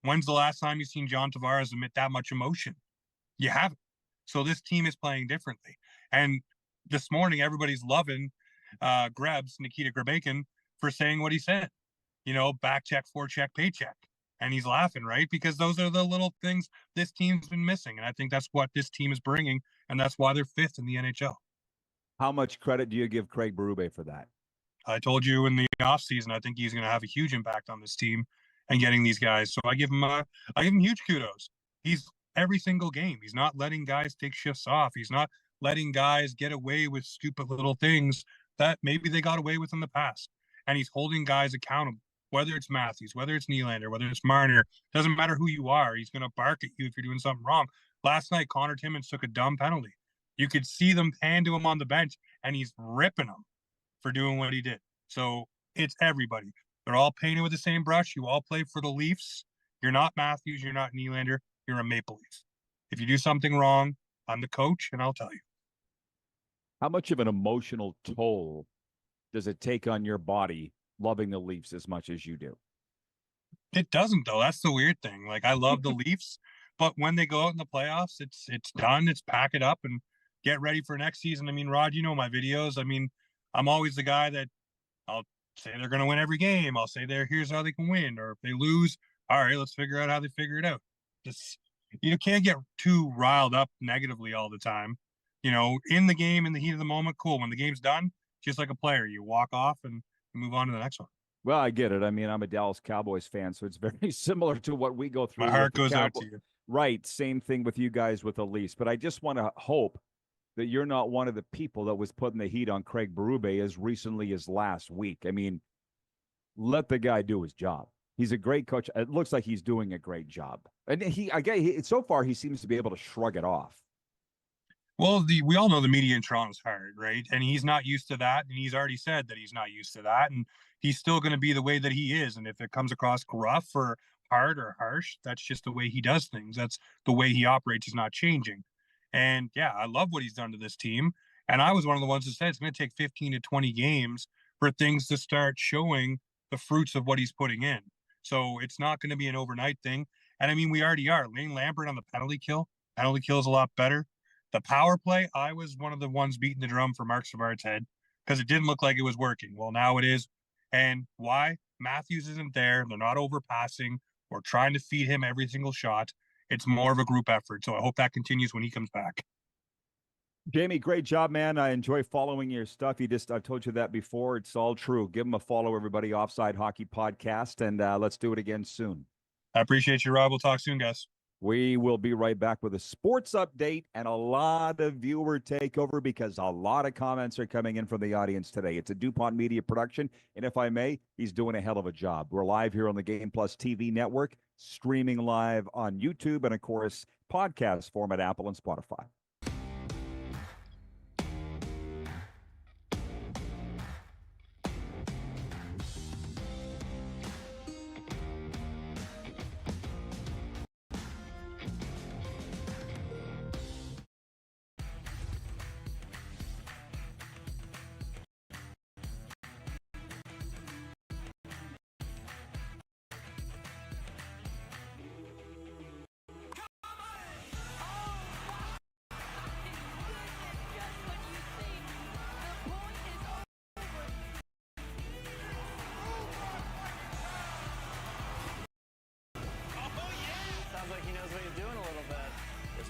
When's the last time you've seen John Tavares emit that much emotion? You haven't. So this team is playing differently. And this morning, everybody's loving Nikita Grabakin, for saying what he said. Back check, forecheck, paycheck. And he's laughing, right? Because those are the little things this team's been missing. And I think that's what this team is bringing. And that's why they're fifth in the NHL. How much credit do you give Craig Berube for that? I told you in the offseason, I think he's going to have a huge impact on this team and getting these guys. So I give him huge kudos. He's every single game. He's not letting guys take shifts off. He's not letting guys get away with stupid little things that maybe they got away with in the past. And he's holding guys accountable, whether it's Matthews, whether it's Nylander, whether it's Marner. Doesn't matter who you are. He's going to bark at you if you're doing something wrong. Last night, Connor Timmins took a dumb penalty. You could see them hand to him on the bench, and he's ripping them for doing what he did. So it's everybody. They're all painted with the same brush. You all play for the Leafs. You're not Matthews. You're not Nylander. You're a Maple Leaf. If you do something wrong, I'm the coach, and I'll tell you. How much of an emotional toll does it take on your body loving the Leafs as much as you do? It doesn't, though. That's the weird thing. Like, I love the Leafs, but when they go out in the playoffs, it's done. It's pack it up and get ready for next season. I mean, Rod, my videos. I mean, I'm always the guy that I'll say they're going to win every game. I'll say here's how they can win. Or if they lose, all right, let's figure out how they figure it out. You can't get too riled up negatively all the time. In the game, in the heat of the moment, cool. When the game's done, just like a player, you walk off and move on to the next one. Well, I get it. I mean, I'm a Dallas Cowboys fan, so it's very similar to what we go through. My heart goes out to you. Right. Same thing with you guys with the Leafs. But I just want to hope that you're not one of the people that was putting the heat on Craig Berube as recently as last week. I mean, let the guy do his job. He's a great coach. It looks like he's doing a great job. And so far, he seems to be able to shrug it off. Well, we all know the media in Toronto's hard, right? And he's not used to that. And he's already said that he's not used to that. And he's still going to be the way that he is. And if it comes across gruff or hard or harsh, that's just the way he does things. That's the way he operates. Is not changing. And yeah, I love what he's done to this team. And I was one of the ones that said it's going to take 15 to 20 games for things to start showing the fruits of what he's putting in. So it's not going to be an overnight thing. And I mean, we already are. Lane Lambert on the penalty kill. Penalty kill is a lot better. The power play, I was one of the ones beating the drum for Mark Savard's head because it didn't look like it was working. Well, now it is. And why? Matthews isn't there. They're not overpassing or trying to feed him every single shot. It's more of a group effort. So I hope that continues when he comes back. Jamie, great job, man. I enjoy following your stuff. I've told you that before. It's all true. Give him a follow, everybody. Offside Hockey Podcast, and let's do it again soon. I appreciate you, Rob. We'll talk soon, guys. We will be right back with a sports update and a lot of viewer takeover because a lot of comments are coming in from the audience today. It's a DuPont Media production, and if I may, he's doing a hell of a job. We're live here on the Game Plus TV network, streaming live on YouTube, and, of course, podcast format, Apple and Spotify.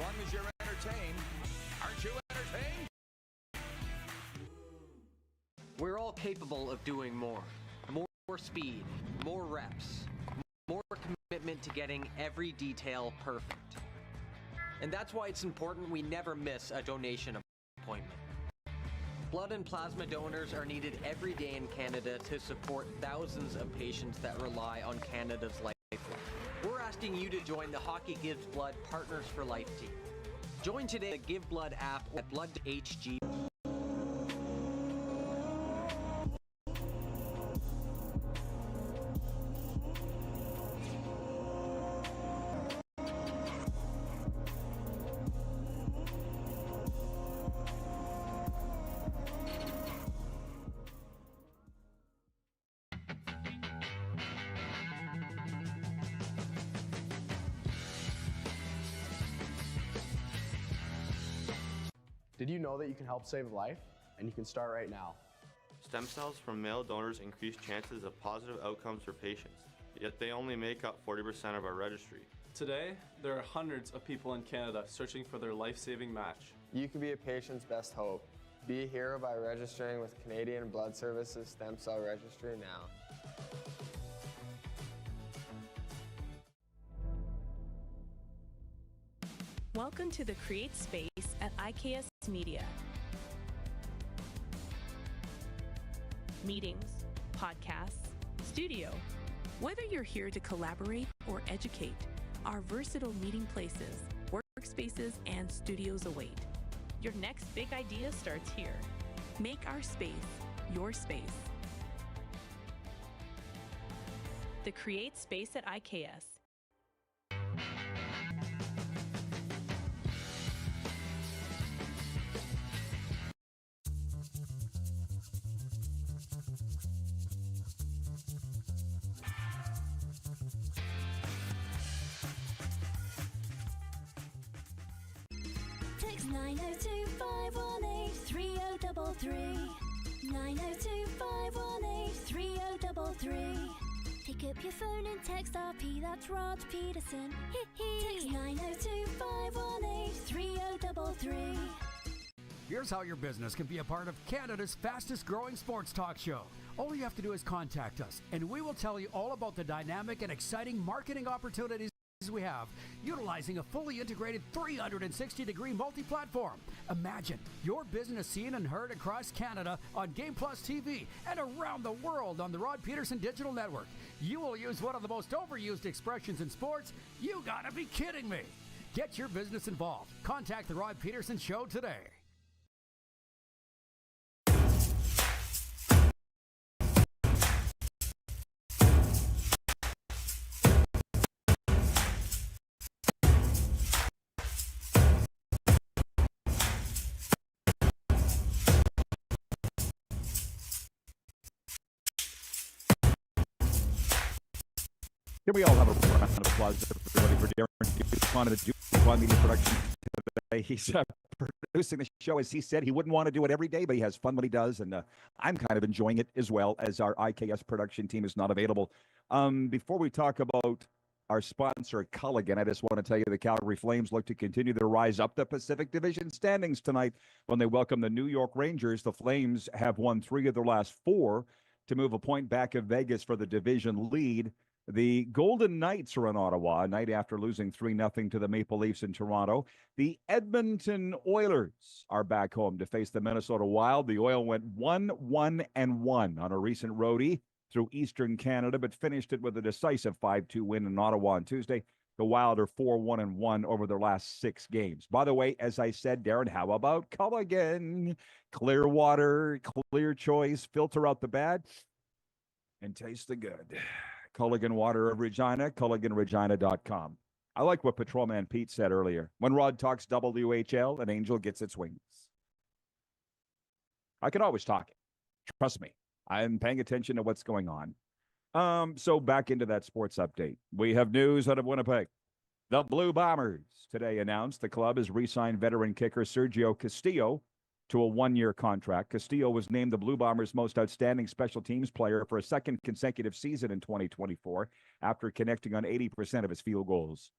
long as you're entertained. Aren't you entertained? We're all capable of doing more. More speed, more reps, more commitment to getting every detail perfect. And that's why it's important we never miss a donation appointment. Blood and plasma donors are needed every day in Canada to support thousands of patients that rely on Canada's lifeline. We're asking you to join the Hockey Gives Blood Partners for Life team. Join today at the Give Blood app or at blood.hg. Did you know that you can help save a life? And you can start right now. Stem cells from male donors increase chances of positive outcomes for patients, yet they only make up 40% of our registry. Today, there are hundreds of people in Canada searching for their life-saving match. You can be a patient's best hope. Be a hero by registering with Canadian Blood Services Stem Cell Registry now. Welcome to the Create Space at IKS Media. Meetings, podcasts, studio. Whether you're here to collaborate or educate, our versatile meeting places, workspaces, and studios await. Your next big idea starts here. Make our space your space. The Create Space at IKS. Text 902-518-3033. 902-518-3033. Pick up your phone and text RP, that's Rod Pedersen. Text 902-518-3033. Here's how your business can be a part of Canada's fastest growing sports talk show. All you have to do is contact us, and we will tell you all about the dynamic and exciting marketing opportunities we have, utilizing a fully integrated 360-degree multi-platform. Imagine your business seen and heard across Canada on Game Plus TV and around the world on the Rod Pedersen Digital Network. You will use one of the most overused expressions in sports. You gotta be kidding me. Get your business involved. Contact the Rod Pedersen Show today. Here we all have a round of applause, everybody, for Darren Dupont of the Dupont Media Production today. He's producing the show, as he said. He wouldn't want to do it every day, but he has fun when he does, and I'm kind of enjoying it as well, as our IKS production team is not available. Before we talk about our sponsor, Culligan, I just want to tell you the Calgary Flames look to continue their rise up the Pacific Division standings tonight when they welcome the New York Rangers. The Flames have won 3 of their last 4 to move a point back of Vegas for the division lead. The Golden Knights are in Ottawa, a night after losing 3-0 to the Maple Leafs in Toronto. The Edmonton Oilers are back home to face the Minnesota Wild. The Oil went 1-1-1 on a recent roadie through Eastern Canada, but finished it with a decisive 5-2 win in Ottawa on Tuesday. The Wild are 4-1-1 over their last 6 games. By the way, as I said, Darren, how about Culligan? Clear water, clear choice, filter out the bad, and taste the good. Culligan Water of Regina, CulliganRegina.com. I like what Patrolman Pete said earlier. When Rod talks WHL, an angel gets its wings. I can always talk it. Trust me. I'm paying attention to what's going on. So back into that sports update. We have news out of Winnipeg. The Blue Bombers today announced the club has re-signed veteran kicker Sergio Castillo to a 1-year contract. Castillo was named the Blue Bombers' most outstanding special teams player for a second consecutive season in 2024 after connecting on 80% of his field goals.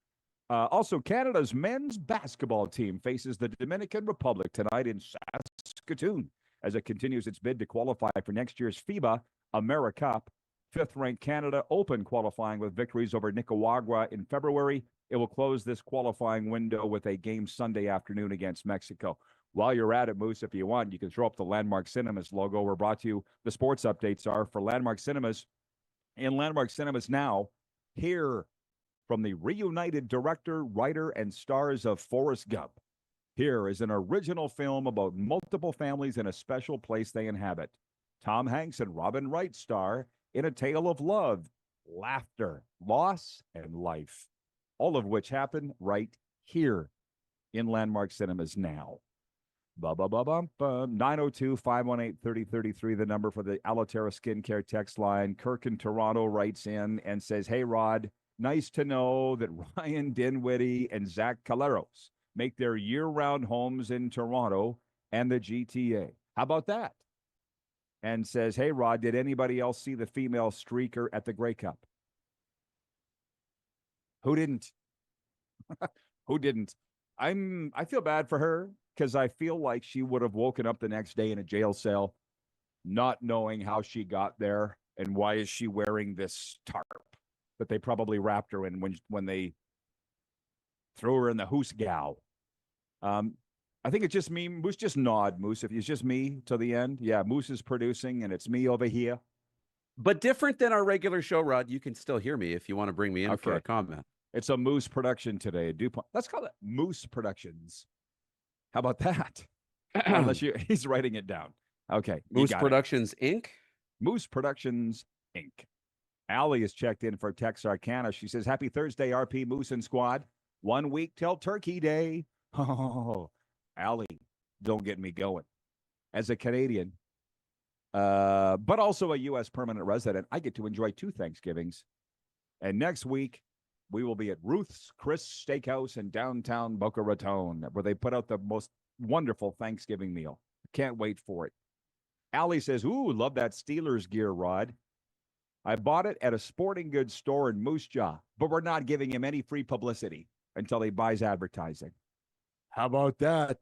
Also, Canada's men's basketball team faces the Dominican Republic tonight in Saskatoon as it continues its bid to qualify for next year's FIBA AmeriCup. Fifth-ranked Canada opened qualifying with victories over Nicaragua in February. It will close this qualifying window with a game Sunday afternoon against Mexico. While you're at it, Moose, if you want, you can throw up the Landmark Cinemas logo. We're brought to you. The sports updates are for Landmark Cinemas. In Landmark Cinemas now, hear from the reunited director, writer, and stars of Forrest Gump. Here is an original film about multiple families in a special place they inhabit. Tom Hanks and Robin Wright star in a tale of love, laughter, loss, and life, all of which happen right here in Landmark Cinemas now. 902-518-3033, the number for the Alaterra Skincare text line. Kirk in Toronto writes in and says, hey, Rod, nice to know that Ryan Dinwiddie and Zach Caleros make their year-round homes in Toronto and the GTA. How about that? And says, hey, Rod, did anybody else see the female streaker at the Grey Cup? Who didn't? Who didn't? I feel bad for her because I feel like she would have woken up the next day in a jail cell not knowing how she got there and why is she wearing this tarp that they probably wrapped her in when they threw her in the Hoosgow. I think it's just me. Moose, just nod, Moose. If it's just me to the end. Yeah, Moose is producing, and it's me over here. But different than our regular show, Rod, you can still hear me if you want to bring me in for a comment. It's a Moose production today. Let's call it Moose Productions. How about that? Unless he's writing it down. Okay. Moose Productions, Inc.? Moose Productions, Inc. Allie is checked in for Texarkana. She says, happy Thursday, RP Moose and Squad. 1 week till Turkey Day. Oh, Allie, don't get me going. As a Canadian, but also a U.S. permanent resident, I get to enjoy 2 Thanksgivings. And next week, we will be at Ruth's Chris Steakhouse in downtown Boca Raton, where they put out the most wonderful Thanksgiving meal. Can't wait for it. Allie says, ooh, love that Steelers gear, Rod. I bought it at a sporting goods store in Moose Jaw, but we're not giving him any free publicity until he buys advertising. How about that?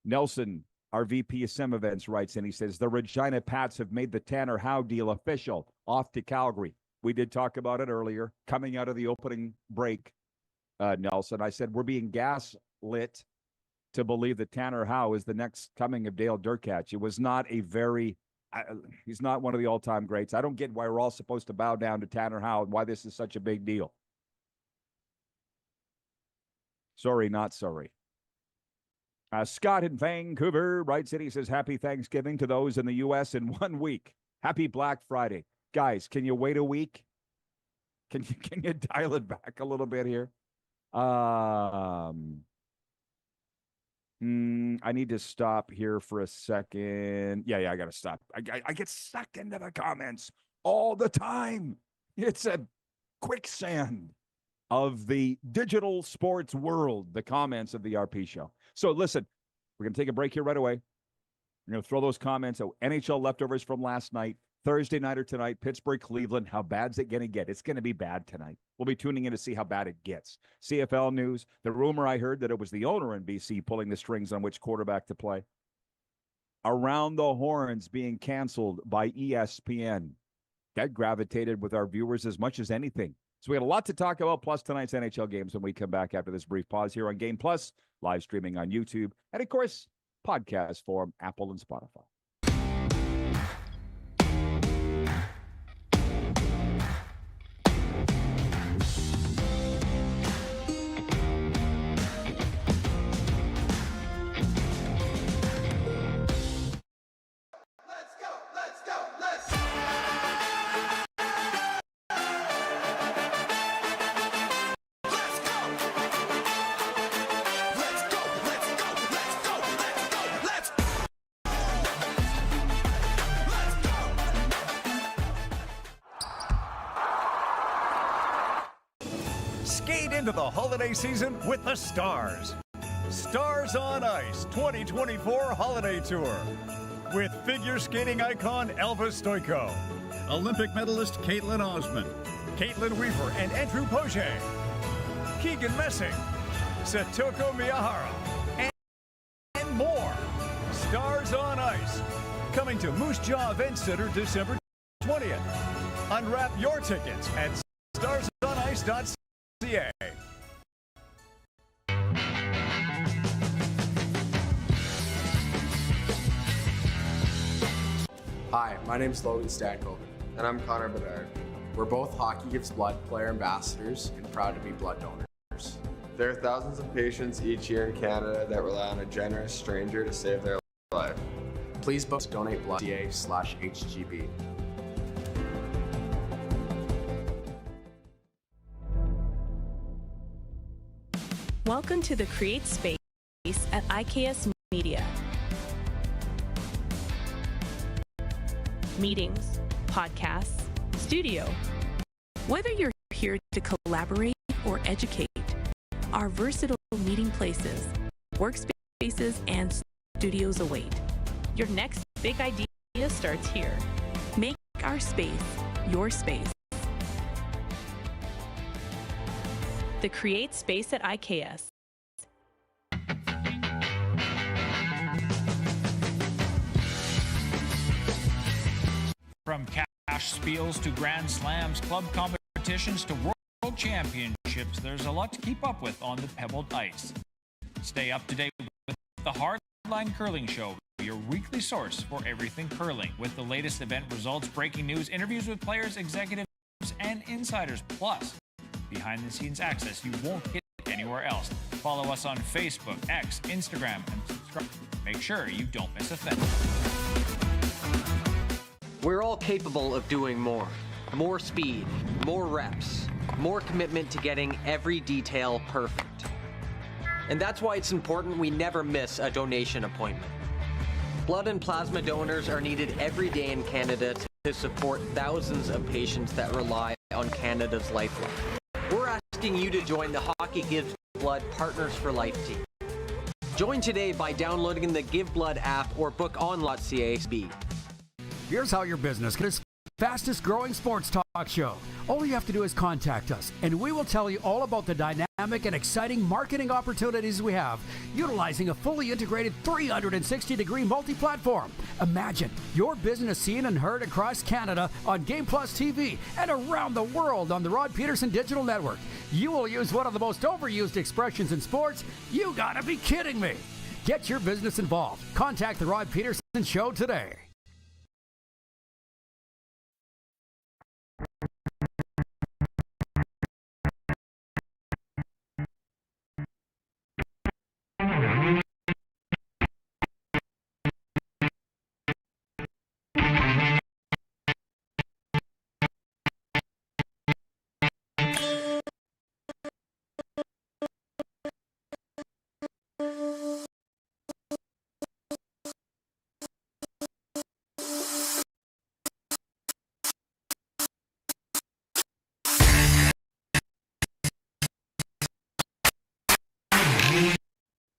Nelson, our VP of Sim Events, writes in. He says, the Regina Pats have made the Tanner Howe deal official, off to Calgary. We did talk about it earlier, coming out of the opening break, Nelson. I said, we're being gaslit to believe that Tanner Howe is the next coming of Dale Durkach. It was not a very, he's not one of the all-time greats. I don't get why we're all supposed to bow down to Tanner Howe and why this is such a big deal. Sorry, not sorry. Scott in Vancouver writes in. He says, happy Thanksgiving to those in the U.S. in 1 week. Happy Black Friday. Guys, can you wait a week? Can you dial it back a little bit here? I need to stop here for a second. Yeah, I got to stop. I get sucked into the comments all the time. It's a quicksand of the digital sports world, the comments of the RP show. So listen, we're going to take a break here right away. We're going to throw those comments out. NHL leftovers from last night, Thursday night or tonight, Pittsburgh, Cleveland. How bad's it going to get? It's going to be bad tonight. We'll be tuning in to see how bad it gets. CFL news, the rumor I heard that it was the owner in BC pulling the strings on which quarterback to play. Around the Horns being canceled by ESPN. That gravitated with our viewers as much as anything. So we got a lot to talk about, plus tonight's NHL games when we come back after this brief pause here on Game Plus, live streaming on YouTube, and of course, podcast form, Apple and Spotify. Skate into the holiday season with the Stars. Stars on Ice 2024 Holiday Tour with figure skating icon Elvis Stojko, Olympic medalist Caitlin Osmond, Caitlin Weaver and Andrew Poche, Keegan Messing, Satoko Miyahara, and more. Stars on Ice, coming to Moose Jaw Event Center December 20th. Unwrap your tickets at starsonice.ca. Hi, my name's Logan Stankoven. And I'm Connor Bedard. We're both Hockey Gives Blood player ambassadors and proud to be blood donors. There are thousands of patients each year in Canada that rely on a generous stranger to save their life. Please book donate blood.ca/HGB. Welcome to the Create Space at IKS Media. Meetings, podcasts, studio. Whether you're here to collaborate or educate, our versatile meeting places, workspaces, and studios await. Your next big idea starts here. Make our space your space. The Create Space at IKS. From cash spiels to Grand Slams, club competitions to world championships, there's a lot to keep up with on the pebbled ice. Stay up to date with the Hardline Curling Show, your weekly source for everything curling, with the latest event results, breaking news, interviews with players, executives, and insiders, plus behind-the-scenes access you won't get anywhere else. Follow us on Facebook, X, Instagram, and subscribe. Make sure you don't miss a thing. We're all capable of doing more. More speed, more reps, more commitment to getting every detail perfect. And that's why it's important we never miss a donation appointment. Blood and plasma donors are needed every day in Canada to support thousands of patients that rely on Canada's lifeline. We're asking you to join the Hockey Gives Blood Partners for Life team. Join today by downloading the Give Blood app or book on.ca. Here's how your business can fastest growing sports talk show. All you have to do is contact us, and we will tell you all about the dynamic and exciting marketing opportunities we have, utilizing a fully integrated 360-degree multi-platform. Imagine your business seen and heard across Canada on Game Plus TV and around the world on the Rod Pedersen Digital Network. You will use one of the most overused expressions in sports. You gotta be kidding me. Get your business involved. Contact the Rod Pedersen Show today.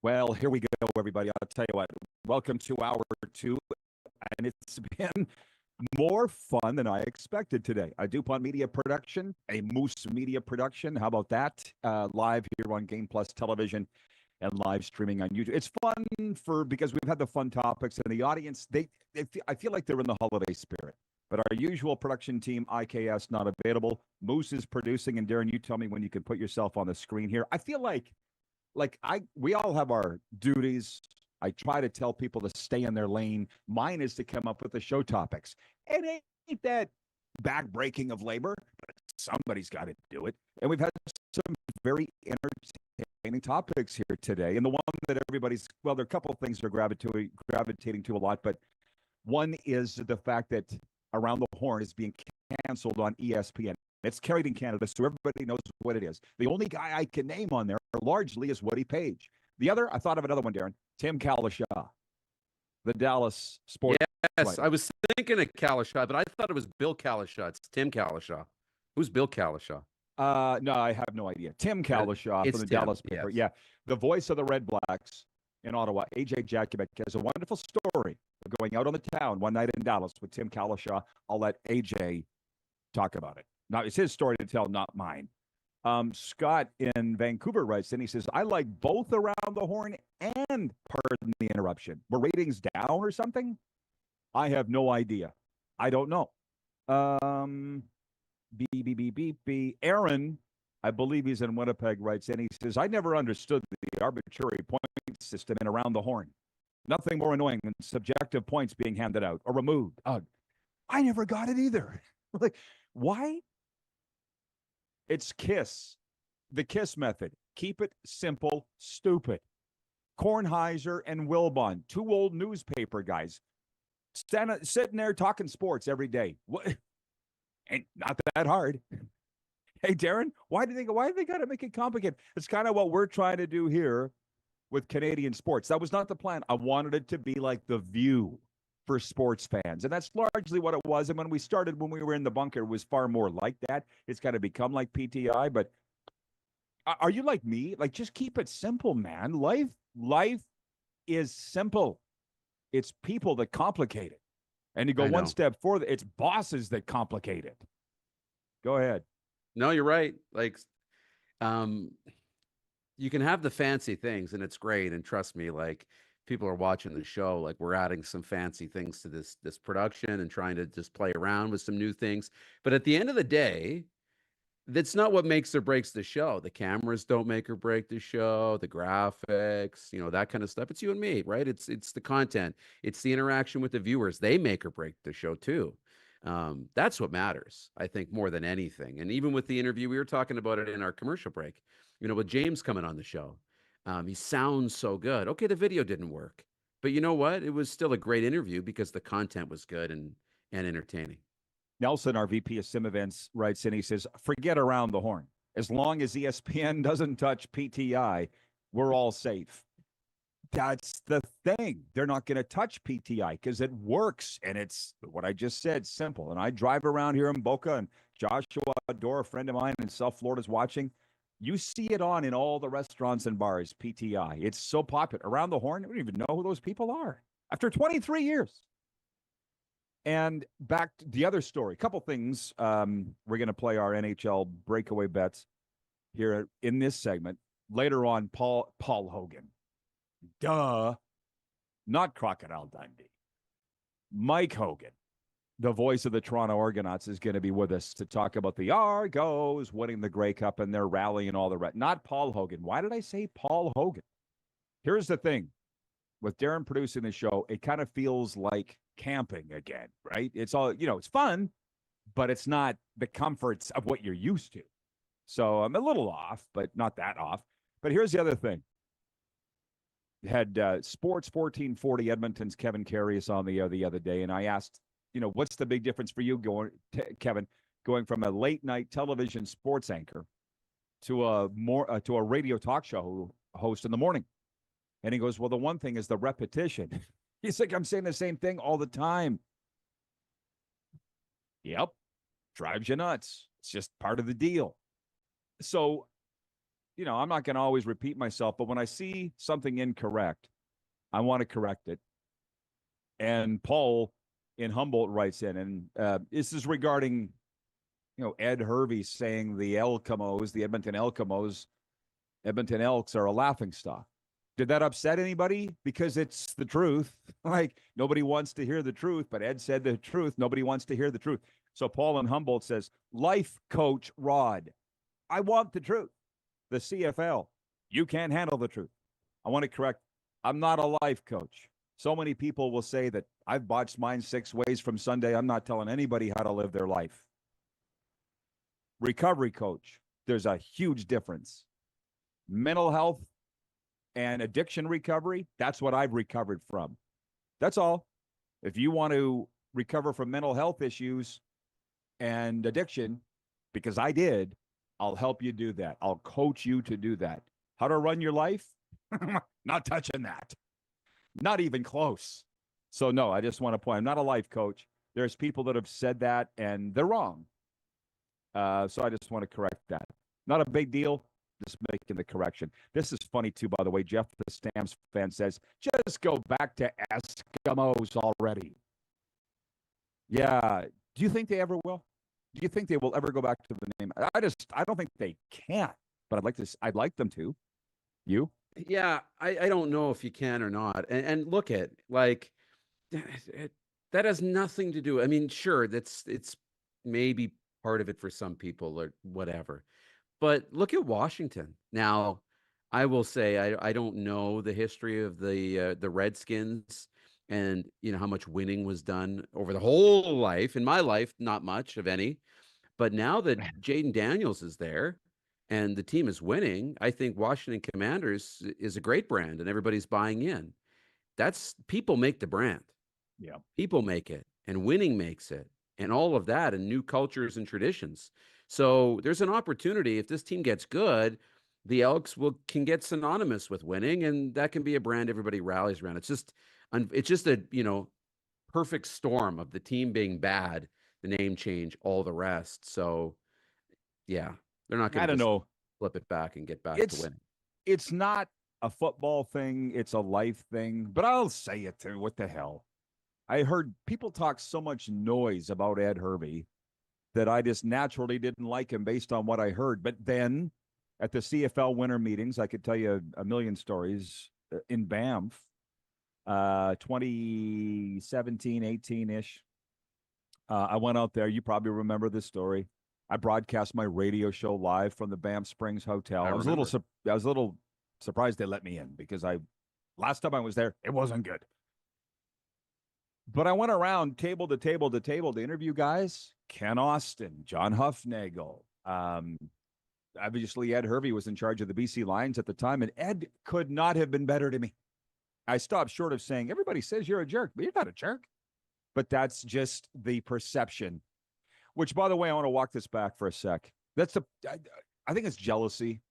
Well, here we go, everybody. I'll tell you what, welcome to hour two, and it's been more fun than I expected today. A DuPont Media production, a Moose Media production. How about that? Live here on Game Plus Television and live streaming on YouTube. It's fun because we've had the fun topics, and the audience, I feel like they're in the holiday spirit. But our usual production team, IKS, not available. Moose is producing, and Darren, you tell me when you can put yourself on the screen here. I feel like we all have our duties. I try to tell people to stay in their lane. Mine is to come up with the show topics. And it ain't that backbreaking of labor, but somebody's got to do it. And we've had some very entertaining topics here today. And the one that everybody's, well, there are a couple of things that are gravitating to a lot, but one is the fact that Around the Horn is being canceled on ESPN. It's carried in Canada, so everybody knows what it is. The only guy I can name on there largely is Woody Page. The other, I thought of another one, Darren, Tim Kalashaw, the Dallas sports. Yes, writer. I was thinking of Kalashaw, but I thought it was Bill Kalashaw. It's Tim Kalashaw. Who's Bill Kalashaw? No, I have no idea. Tim Kalashaw from the Dallas paper. Yes. Yeah, the voice of the Red Blacks in Ottawa. AJ Jakubek has a wonderful story of going out on the town one night in Dallas with Tim Kalashaw. I'll let AJ talk about it. Not it's his story to tell, not mine. Scott in Vancouver writes, and he says, I like both Around the Horn and Pardon the Interruption. Were ratings down or something? I have no idea. I don't know. B. Aaron, I believe he's in Winnipeg, writes, and he says, I never understood the arbitrary point system in Around the Horn. Nothing more annoying than subjective points being handed out or removed. I never got it either. Like, why? It's KISS. The KISS method. Keep it simple, stupid. Kornheiser and Wilbon, two old newspaper guys, sitting there talking sports every day. What? Ain't not that hard. Hey, Darren, why do they got to make it complicated? It's kind of what we're trying to do here with Canadian sports. That was not the plan. I wanted it to be like The View for sports fans. And that's largely what it was. And when we started, when we were in the bunker, it was far more like that. It's kind of become like PTI. But are you like me? Like, just keep it simple, man. Life is simple. It's people that complicate it. And you go one step further, it's bosses that complicate it. Go ahead. No, you're right. Like, you can have the fancy things and it's great. And trust me, like, people are watching the show, like, we're adding some fancy things to this production and trying to just play around with some new things. But at the end of the day, that's not what makes or breaks the show. The cameras don't make or break the show, the graphics, that kind of stuff. It's you and me, right? It's the content. It's the interaction with the viewers. They make or break the show too. That's what matters, I think, more than anything. And even with the interview, we were talking about it in our commercial break, with James coming on the show. He sounds so good. Okay, the video didn't work, but you know what? It was still a great interview because the content was good and entertaining. Nelson, our VP of Sim Events, writes in, he says, forget Around the Horn. As long as ESPN doesn't touch PTI, we're all safe. That's the thing. They're not going to touch PTI because it works. And it's what I just said, simple. And I drive around here in Boca, and Joshua Dora, a friend of mine in South Florida, is watching. You see it on in all the restaurants and bars, PTI. It's so popular. Around the Horn, we don't even know who those people are after 23 years. And back to the other story, a couple things. We're going to play our NHL breakaway bets here in this segment. Later on, Paul Hogan. Duh. Not Crocodile Dundee. Mike Hogan, the voice of the Toronto Argonauts, is going to be with us to talk about the Argos winning the Grey Cup and their rally and all the rest. Not Paul Hogan. Why did I say Paul Hogan? Here's the thing. With Darren producing the show, it kind of feels like camping again, right? It's all, it's fun, but it's not the comforts of what you're used to. So I'm a little off, but not that off. But here's the other thing. Had Sports 1440 Edmonton's Kevin Carius on the other day, and I asked, what's the big difference for you, Kevin, going from a late night television sports anchor to a radio talk show host in the morning? And he goes, well, the one thing is the repetition. He's like, I'm saying the same thing all the time. Yep. Drives you nuts. It's just part of the deal. So, I'm not going to always repeat myself, but when I see something incorrect, I want to correct it. And Paul in Humboldt writes in, and this is regarding, Ed Hervey saying the Elkamos, the Edmonton Elkamos, Edmonton Elks are a laughingstock. Did that upset anybody? Because it's the truth. Like, nobody wants to hear the truth, but Ed said the truth. Nobody wants to hear the truth. So Paul in Humboldt says, life coach Rod, I want the truth. The CFL, you can't handle the truth. I want to correct, I'm not a life coach. So many people will say that I've botched mine 6 ways from Sunday. I'm not telling anybody how to live their life. Recovery coach, there's a huge difference. Mental health and addiction recovery, that's what I've recovered from. That's all. If you want to recover from mental health issues and addiction, because I did, I'll help you do that. I'll coach you to do that. How to run your life? Not touching that. Not even close. So no, I just want to point, I'm not a life coach. There's people that have said that and they're wrong. So I just want to correct that. Not a big deal. Just making the correction. This is funny too, by the way. Jeff, the Stamps fan, says, just go back to Eskimos already. Yeah. Do you think they ever will? Do you think they will ever go back to the name? I don't think they can, but I'd like them to. You? Yeah, I don't know if you can or not. And look at like that has nothing to do. I mean, sure, it's maybe part of it for some people or whatever. But look at Washington. Now, I will say I don't know the history of the Redskins and how much winning was done over the whole life. In my life, not much of any. But now that Jaden Daniels is there and the team is winning, I think Washington Commanders is a great brand and everybody's buying in. That's people make the brand. Yeah. People make it and winning makes it and all of that and new cultures and traditions. So there's an opportunity if this team gets good, the Elks can get synonymous with winning and that can be a brand everybody rallies around. It's just a, perfect storm of the team being bad, the name change, all the rest. So yeah, they're not going to flip it back and get back to winning. It's not a football thing. It's a life thing, but I'll say it too. What the hell? I heard people talk so much noise about Ed Hervey that I just naturally didn't like him based on what I heard. But then at the CFL winter meetings, I could tell you a million stories in Banff, 2017, 18-ish. I went out there. You probably remember this story. I broadcast my radio show live from the Banff Springs Hotel. I was a little surprised they let me in because last time I was there, it wasn't good. But I went around table to table to table to interview guys. Ken Austin, John Huffnagel. Obviously, Ed Hervey was in charge of the BC Lions at the time, and Ed could not have been better to me. I stopped short of saying, everybody says you're a jerk, but you're not a jerk. But that's just the perception, which, by the way, I want to walk this back for a sec. I think it's jealousy.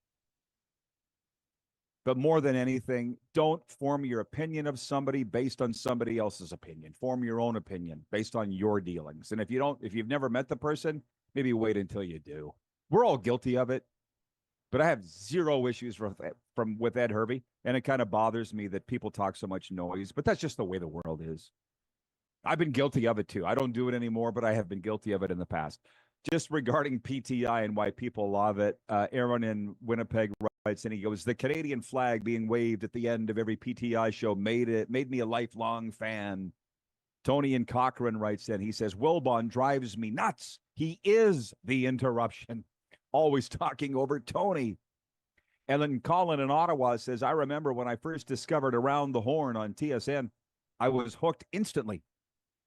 But more than anything, don't form your opinion of somebody based on somebody else's opinion. Form your own opinion based on your dealings. And if you've never met the person, maybe wait until you do. We're all guilty of it. But I have zero issues with Ed Hervey. And it kind of bothers me that people talk so much noise. But that's just the way the world is. I've been guilty of it too. I don't do it anymore, but I have been guilty of it in the past. Just regarding PTI and why people love it, Aaron in Winnipeg writes, and he goes, the Canadian flag being waved at the end of every PTI show made me a lifelong fan. Tony in Cochrane writes in, he says, Wilbon drives me nuts. He is the interruption. Always talking over Tony. And then Colin in Ottawa says, I remember when I first discovered Around the Horn on TSN, I was hooked instantly.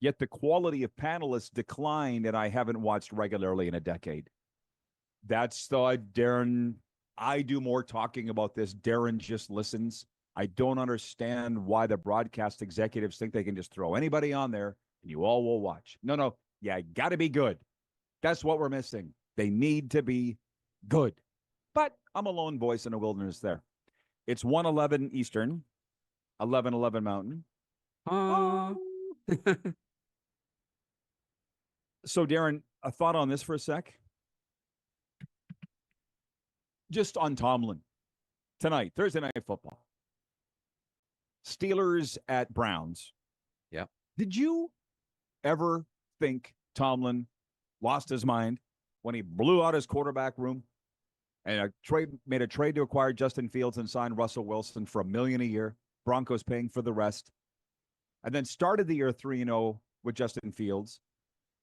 Yet the quality of panelists declined, and I haven't watched regularly in a decade. That's Darren. I do more talking about this. Darren just listens. I don't understand why the broadcast executives think they can just throw anybody on there and you all will watch. No. Yeah, got to be good. That's what we're missing. They need to be good. But I'm a lone voice in the wilderness there. It's 1:11 Eastern, 11:11 Mountain. So, Darren, a thought on this for a sec? Just on Tomlin. Tonight, Thursday Night Football. Steelers at Browns. Yeah. Did you ever think Tomlin lost his mind when he blew out his quarterback room and made a trade to acquire Justin Fields and signed Russell Wilson for $1 million a year? Broncos paying for the rest. And then started the year 3-0 with Justin Fields.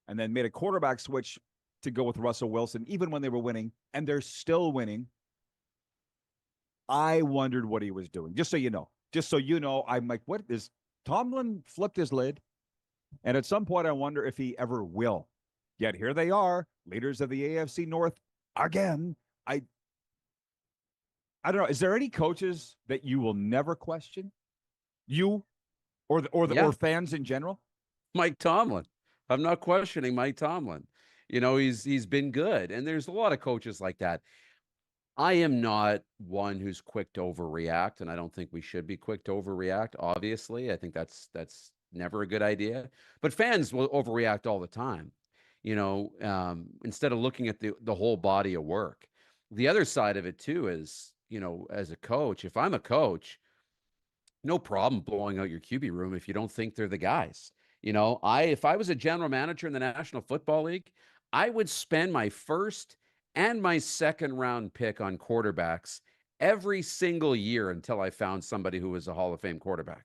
And then made a quarterback switch to go with Russell Wilson, even when they were winning, and they're still winning. I wondered what he was doing, just so you know. I'm like, what is Tomlin flipped his lid? And at some point, I wonder if he ever will. Yet here they are, leaders of the AFC North again. I don't know. Is there any coaches that you will never question? You or fans in general? Mike Tomlin. I'm not questioning Mike Tomlin. He's been good. And there's a lot of coaches like that. I am not one who's quick to overreact, and I don't think we should be quick to overreact, obviously. I think that's never a good idea. But fans will overreact all the time, instead of looking at the whole body of work. The other side of it, too, is, as a coach, if I'm a coach, no problem blowing out your QB room if you don't think they're the guys. If I was a general manager in the National Football League, I would spend my first and my second round pick on quarterbacks every single year until I found somebody who was a Hall of Fame quarterback.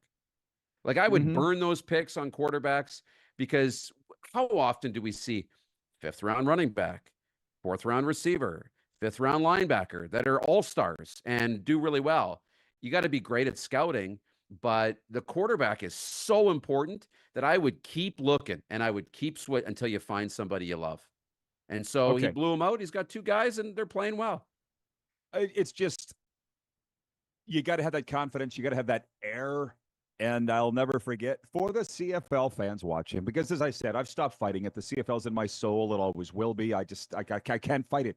Like I would burn those picks on quarterbacks because how often do we see 5th round running back, 4th round receiver, 5th round linebacker that are all-stars and do really well? You got to be great at scouting, but the quarterback is so important that I would keep looking and I would keep until you find somebody you love. And so he blew him out. He's got 2 guys and they're playing well. It's just, you got to have that confidence. You got to have that air. And I'll never forget, for the CFL fans watching, because as I said, I've stopped fighting it. The CFL's in my soul. It always will be. I can't fight it.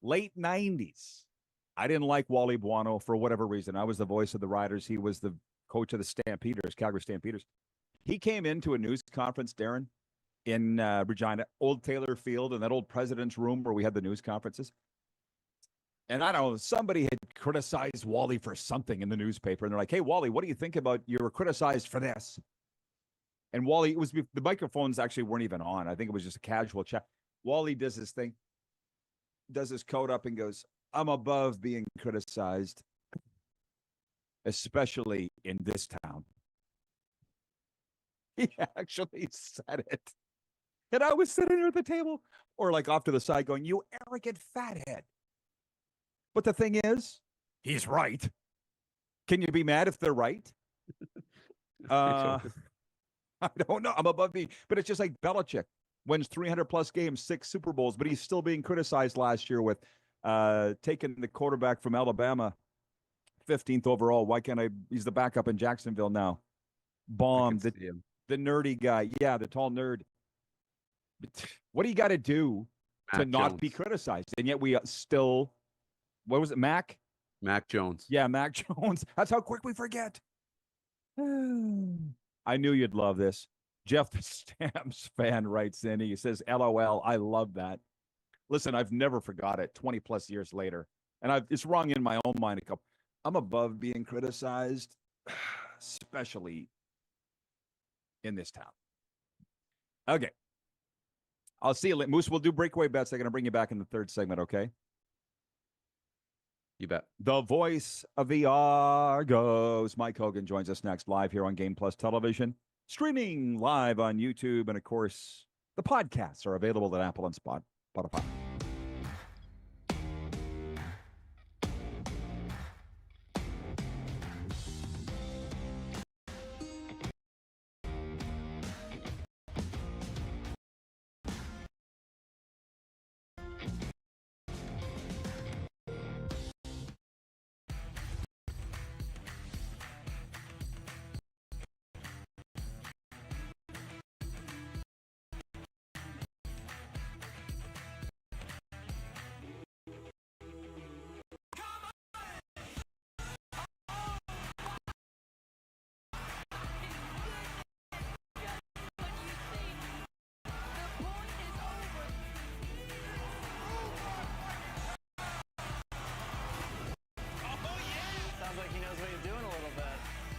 Late 90s. I didn't like Wally Buono for whatever reason. I was the voice of the Riders. He was the coach of the Stampeders, Calgary Stampeders. He came into a news conference, Darren, in Regina, Old Taylor Field, in that old president's room where we had the news conferences. And I don't know, somebody had criticized Wally for something in the newspaper. And they're like, hey, Wally, what do you think about you were criticized for this? And Wally, it was the microphones actually weren't even on. I think it was just a casual chat. Wally does his thing, does his coat up and goes, I'm above being criticized, especially in this town. He actually said it. And I was sitting there at the table or like off to the side going, you arrogant fathead. But the thing is, he's right. Can you be mad if they're right? I don't know. I'm above being, but it's just like Belichick wins 300-plus games, 6 Super Bowls, but he's still being criticized last year with taking the quarterback from Alabama, 15th overall. Why can't I? He's the backup in Jacksonville now. Bomb, the nerdy guy. Yeah, the tall nerd. But what do you got to do to not be criticized? And yet we still... What was it, Mac? Mac Jones. Yeah, Mac Jones. That's how quick we forget. I knew you'd love this. Jeff the Stamps fan writes in. He says, LOL, I love that. Listen, I've never forgot it 20-plus years later. And it's rung in my own mind a couple. I'm above being criticized, especially in this town. Okay. I'll see you later. Moose, we'll do breakaway bets. I'm going to bring you back in the 3rd segment, okay? You bet. The voice of the Argos, Mike Hogan, joins us next live here on Game Plus Television, streaming live on YouTube. And, of course, the podcasts are available at Apple and Spotify.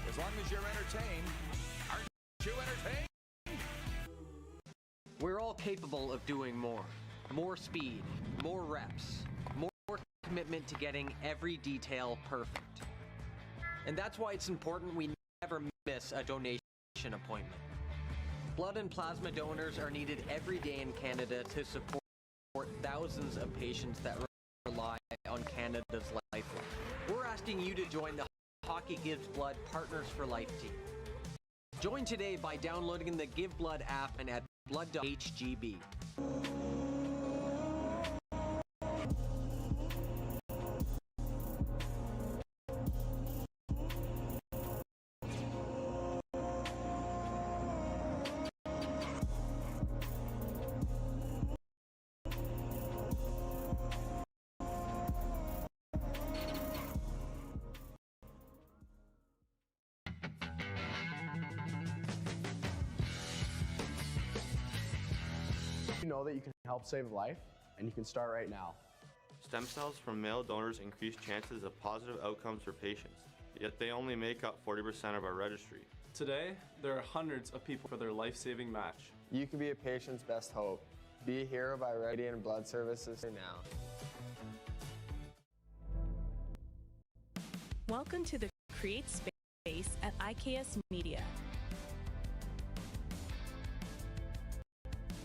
As long as you're entertained, aren't you entertained? We're all capable of doing more. More speed, more reps, more commitment to getting every detail perfect. And that's why it's important we never miss a donation appointment. Blood and plasma donors are needed every day in Canada to support thousands of patients that rely on Canada's lifeline. We're asking you to join the Hockey Gives Blood Partners for Life team. Join today by downloading the Give Blood app and at blood.hgb. You know that you can help save a life, and you can start right now. Stem cells from male donors increase chances of positive outcomes for patients, yet they only make up 40% of our registry. Today, there are hundreds of people for their life-saving match. You can be a patient's best hope. Be a hero by Radiant Blood Services now. Welcome to the Create Space at IKS Media.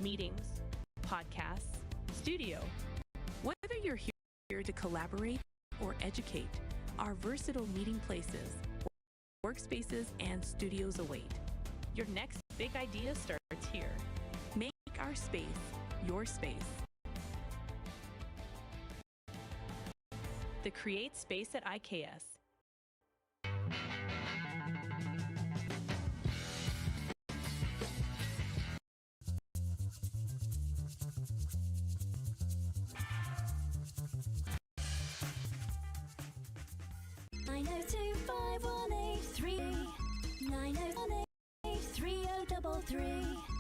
Meetings, podcasts, studio. Whether you're here to collaborate or educate, our versatile meeting places, workspaces, and studios await. Your next big idea starts here. Make our space your space. The Create Space at IKS.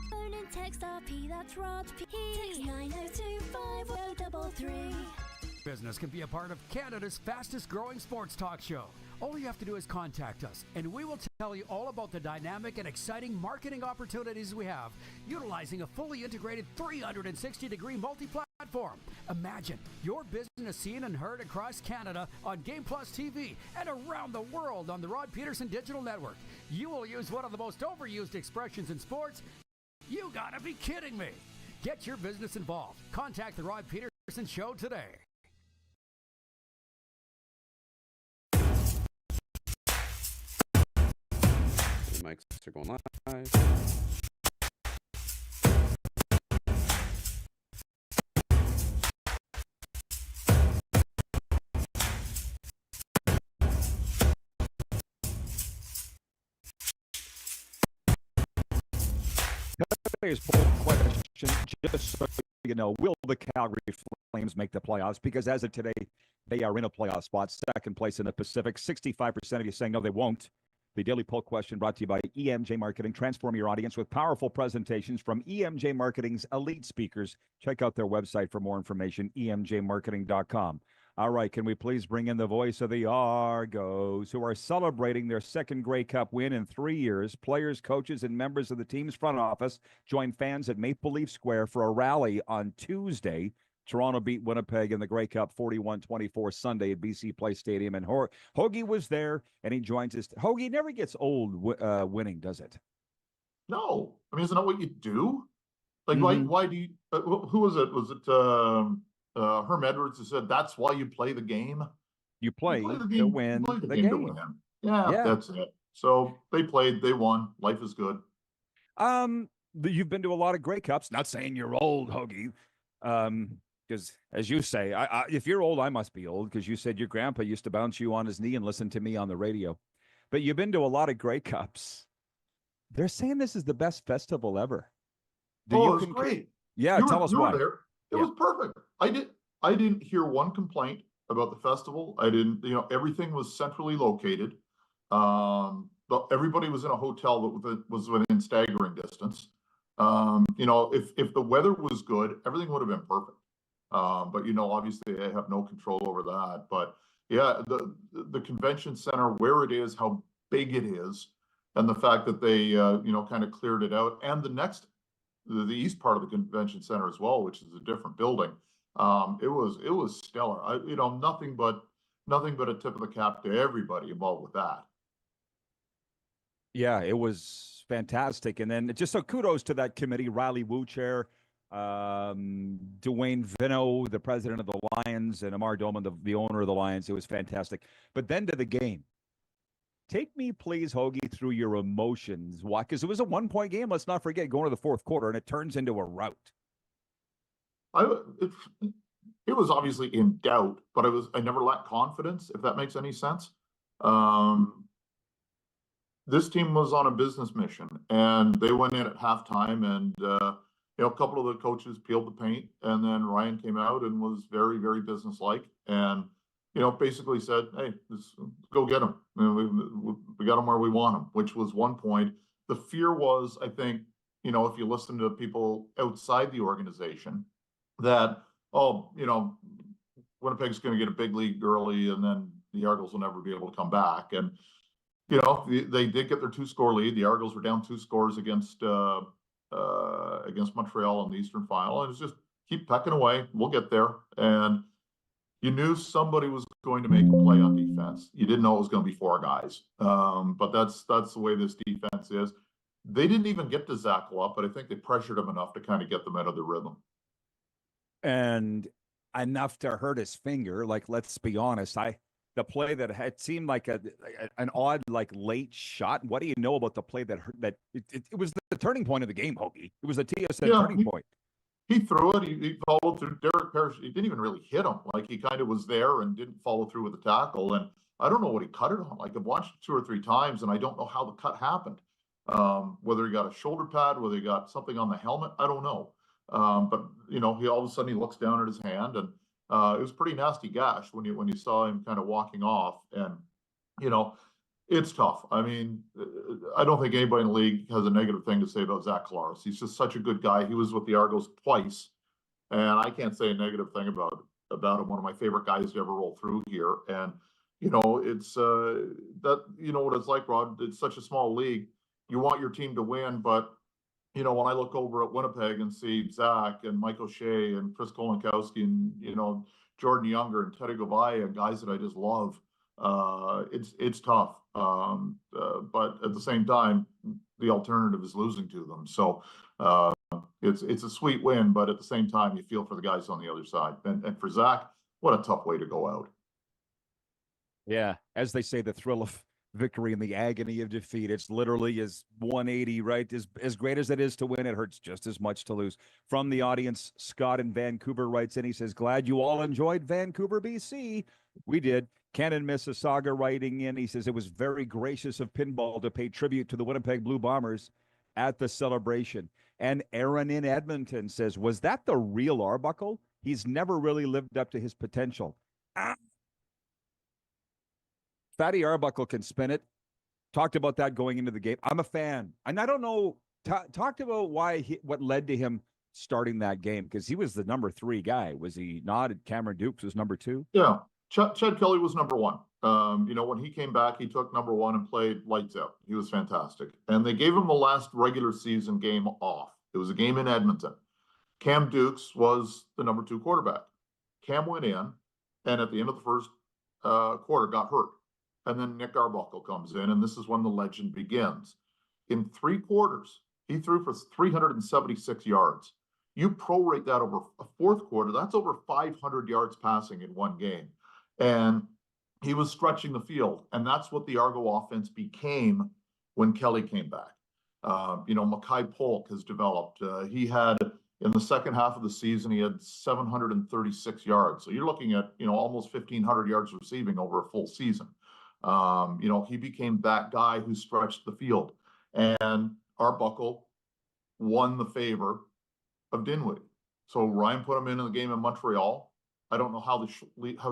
Phone and text RP, that's Rod P. Text 902-5033. Business can be a part of Canada's fastest growing sports talk show. All you have to do is contact us, and we will tell you all about the dynamic and exciting marketing opportunities we have, utilizing a fully integrated 360-degree multi-platform. Imagine your business seen and heard across Canada on Game Plus TV and around the world on the Rod Pedersen Digital Network. You will use one of the most overused expressions in sports. You gotta be kidding me. Get your business involved. Contact the Rod Pedersen Show today. Mics are going live. Today's poll question, just so you know, will the Calgary Flames make the playoffs? Because as of today, they are in a playoff spot, second place in the Pacific. 65% of you saying no, they won't. The daily poll question brought to you by EMJ Marketing. Transform your audience with powerful presentations from EMJ Marketing's elite speakers. Check out their website for more information, emjmarketing.com. All right, can we please bring in the voice of the Argos, who are celebrating their second Grey Cup win in 3 years. Players, coaches, and members of the team's front office join fans at Maple Leaf Square for a rally on Tuesday. Toronto beat Winnipeg in the Grey Cup 41-24 Sunday at BC Place Stadium, and Hoagie was there, and he joins us. Hoagie never gets old winning, does it? No. I mean, isn't that what you do? Like, why do you, who was it? Was it Herm Edwards who said that's why you play the game? You play the to game, win you play the game. to win. Yeah, that's it. So they played, they won. Life is good. You've been to a lot of Grey Cups. Not saying you're old, Hoagie. Because as you say, if you're old, I must be old, because you said your grandpa used to bounce you on his knee and listen to me on the radio. But you've been to a lot of Grey Cups. They're saying this is the best festival ever. It was great. Yeah, tell us why. There. It was perfect. I didn't hear one complaint about the festival. I didn't, everything was centrally located. But everybody was in a hotel that was within staggering distance. If the weather was good, everything would have been perfect. But obviously I have no control over that. But yeah, the convention center, where it is, how big it is, and the fact that they kind of cleared it out, and the east part of the convention center as well, which is a different building. It was stellar. Nothing but a tip of the cap to everybody involved with that. Yeah, it was fantastic. And then just so kudos to that committee, Riley Wuchair, Dwayne Vino, the president of the Lions, and Amar Doman, the owner of the Lions. It was fantastic. But then to the game. Take me, please, Hoagie, through your emotions. Why? Because it was a 1-point game. Let's not forget, going to the fourth quarter, and it turns into a rout. It was obviously in doubt, but I never lacked confidence, if that makes any sense. This team was on a business mission, and they went in at halftime, and a couple of the coaches peeled the paint, and then Ryan came out and was very, very businesslike, and basically said, "Hey, let's go get them. We got them where we want them," which was one point. The fear was, I think, if you listen to people outside the organization, that Winnipeg's going to get a big league early, and then the Argos will never be able to come back. And they did get their 2-score lead. The Argos were down 2 scores against against Montreal in the Eastern Final, and it's just keep pecking away. We'll get there. And you knew somebody was going to make a play on defense. You didn't know it was going to be 4 guys. But that's the way this defense is. They didn't even get to Zach up, but I think they pressured him enough to kind of get them out of the rhythm. And enough to hurt his finger. Like, let's be honest. The play that had seemed like an odd, like, late shot. What do you know about the play that hurt, it was the turning point of the game, Hoagie? It was the TSN turning point. He threw it. He followed through. Derek Parrish, he didn't even really hit him. Like, he kind of was there and didn't follow through with the tackle. And I don't know what he cut it on. Like, I've watched it 2 or 3 times, and I don't know how the cut happened. Whether he got a shoulder pad, whether he got something on the helmet, I don't know. But he all of a sudden he looks down at his hand, and it was a pretty nasty gash when you saw him kind of walking off. And it's tough. I mean, I don't think anybody in the league has a negative thing to say about Zach Collaros. He's just such a good guy. He was with the Argos twice, and I can't say a negative thing about him. One of my favorite guys to ever roll through here. And it's that what it's like, Rod. It's such a small league. You want your team to win, but when I look over at Winnipeg and see Zach and Mike O'Shea and Chris Kolonkowski and Jordan Younger and Teddy Govaya, guys that I just love, it's tough. But at the same time, the alternative is losing to them. So it's a sweet win, but at the same time, you feel for the guys on the other side. And for Zach, what a tough way to go out. Yeah, as they say, the thrill of victory and the agony of defeat. It's literally as 180, right? As great as it is to win, it hurts just as much to lose. From the audience, Scott in Vancouver writes in, he says, glad you all enjoyed Vancouver, BC. We did. Ken in Mississauga writing in, he says, it was very gracious of Pinball to pay tribute to the Winnipeg Blue Bombers at the celebration. And Aaron in Edmonton says, was that the real Arbuckle? He's never really lived up to his potential. Fatty Arbuckle can spin it. Talked about that going into the game. I'm a fan. And I don't know, talked about what led to him starting that game, because he was the number 3 guy. Was he not? Cameron Dukes was number 2? Yeah. Chad Kelly was number 1. When he came back, he took number 1 and played lights out. He was fantastic. And they gave him the last regular season game off. It was a game in Edmonton. Cam Dukes was the number 2 quarterback. Cam went in, and at the end of the first quarter got hurt. And then Nick Arbuckle comes in, and this is when the legend begins. In 3 quarters, he threw for 376 yards. You prorate that over a 4th quarter, that's over 500 yards passing in one game. And he was stretching the field, and that's what the Argo offense became when Kelly came back. Mackay Polk has developed. He had, in the second half of the season, he had 736 yards. So you're looking at, almost 1,500 yards receiving over a full season. He became that guy who stretched the field, and Arbuckle won the favor of Dinwiddie. So Ryan put him in the game in Montreal. I don't know how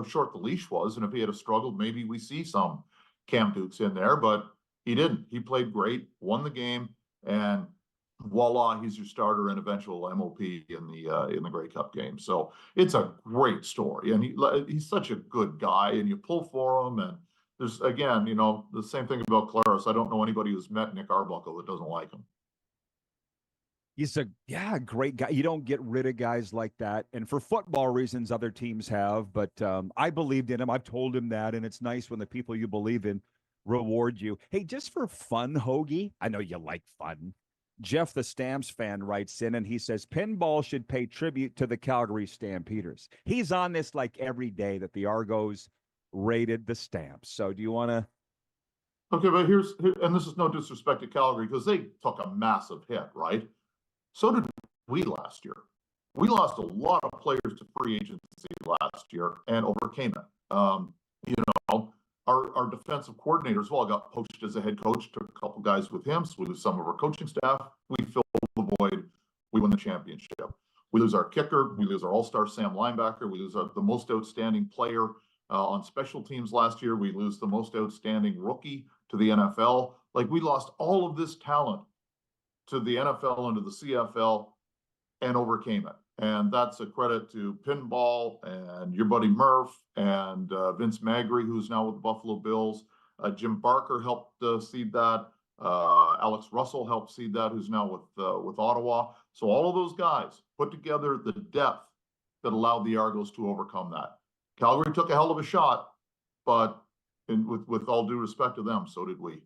short the leash was, and if he had struggled, maybe we see some Cam Dukes in there, but he didn't. He played great, won the game, and voila, he's your starter and eventual MOP in the Grey Cup game. So it's a great story, and he's such a good guy, and you pull for him. And there's, again, the same thing about Collaros. I don't know anybody who's met Nick Arbuckle that doesn't like him. He's a great guy. You don't get rid of guys like that. And for football reasons, other teams have. But I believed in him. I've told him that. And it's nice when the people you believe in reward you. Hey, just for fun, Hoagie, I know you like fun. Jeff, the Stamps fan, writes in, and he says, Pinball should pay tribute to the Calgary Stampeders. He's on this like every day that the Argos rated the Stamps. So do you want to? Okay, but and this is no disrespect to Calgary, because they took a massive hit, right? So did we last year. We lost a lot of players to free agency last year and overcame it. Our defensive coordinator as well got poached as a head coach, took a couple guys with him, so we lose some of our coaching staff. We fill the void. We win the championship. We lose our kicker. We lose our all-star Sam linebacker. We lose the most outstanding player on special teams last year. We lose the most outstanding rookie to the NFL. Like, we lost all of this talent to the NFL and to the CFL and overcame it. And that's a credit to Pinball and your buddy Murph and Vince Magri, who's now with the Buffalo Bills. Jim Barker helped seed that. Alex Russell helped seed that, who's now with Ottawa. So all of those guys put together the depth that allowed the Argos to overcome that. Calgary took a hell of a shot, but with all due respect to them, so did we.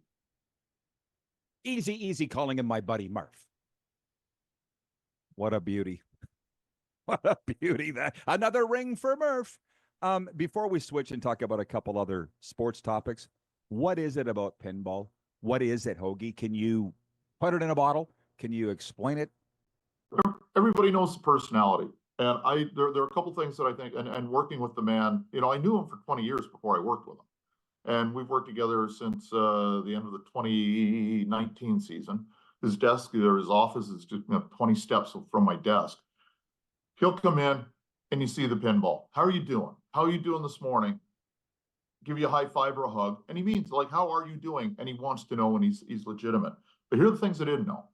Easy calling him my buddy Murph. What a beauty. What a beauty. That another ring for Murph. Before we switch and talk about a couple other sports topics, what is it about pinball? What is it, Hoagie? Can you put it in a bottle? Can you explain it? Everybody knows the personality. And there are a couple things that I think, and working with the man, I knew him for 20 years before I worked with him. And we've worked together since the end of the 2019 season. His desk, or his office, is just 20 steps from my desk. He'll come in and you see the pinball. How are you doing? How are you doing this morning? Give you a high five or a hug. And he means, like, how are you doing? And he wants to know, and he's legitimate. But here are the things I didn't know.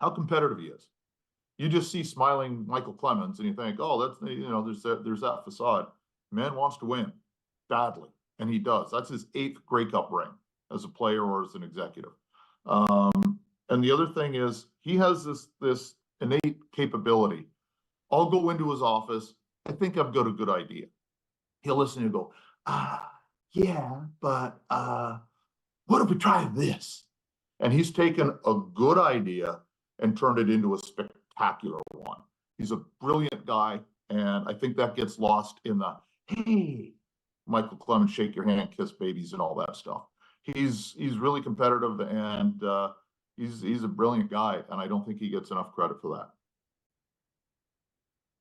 How competitive he is. You just see smiling Michael Clemens and you think, oh, that's, there's that facade. Man wants to win badly. And he does. That's his 8th Grey Cup ring as a player or as an executive. And the other thing is he has this innate capability. I'll go into his office. I think I've got a good idea. He'll listen and go, yeah, but what if we try this? And he's taken a good idea and turned it into a spectacular one. He's a brilliant guy. And I think that gets lost in the, hey, Michael Clemens, shake your hand, kiss babies, and all that stuff. He's really competitive, and he's a brilliant guy, and I don't think he gets enough credit for that.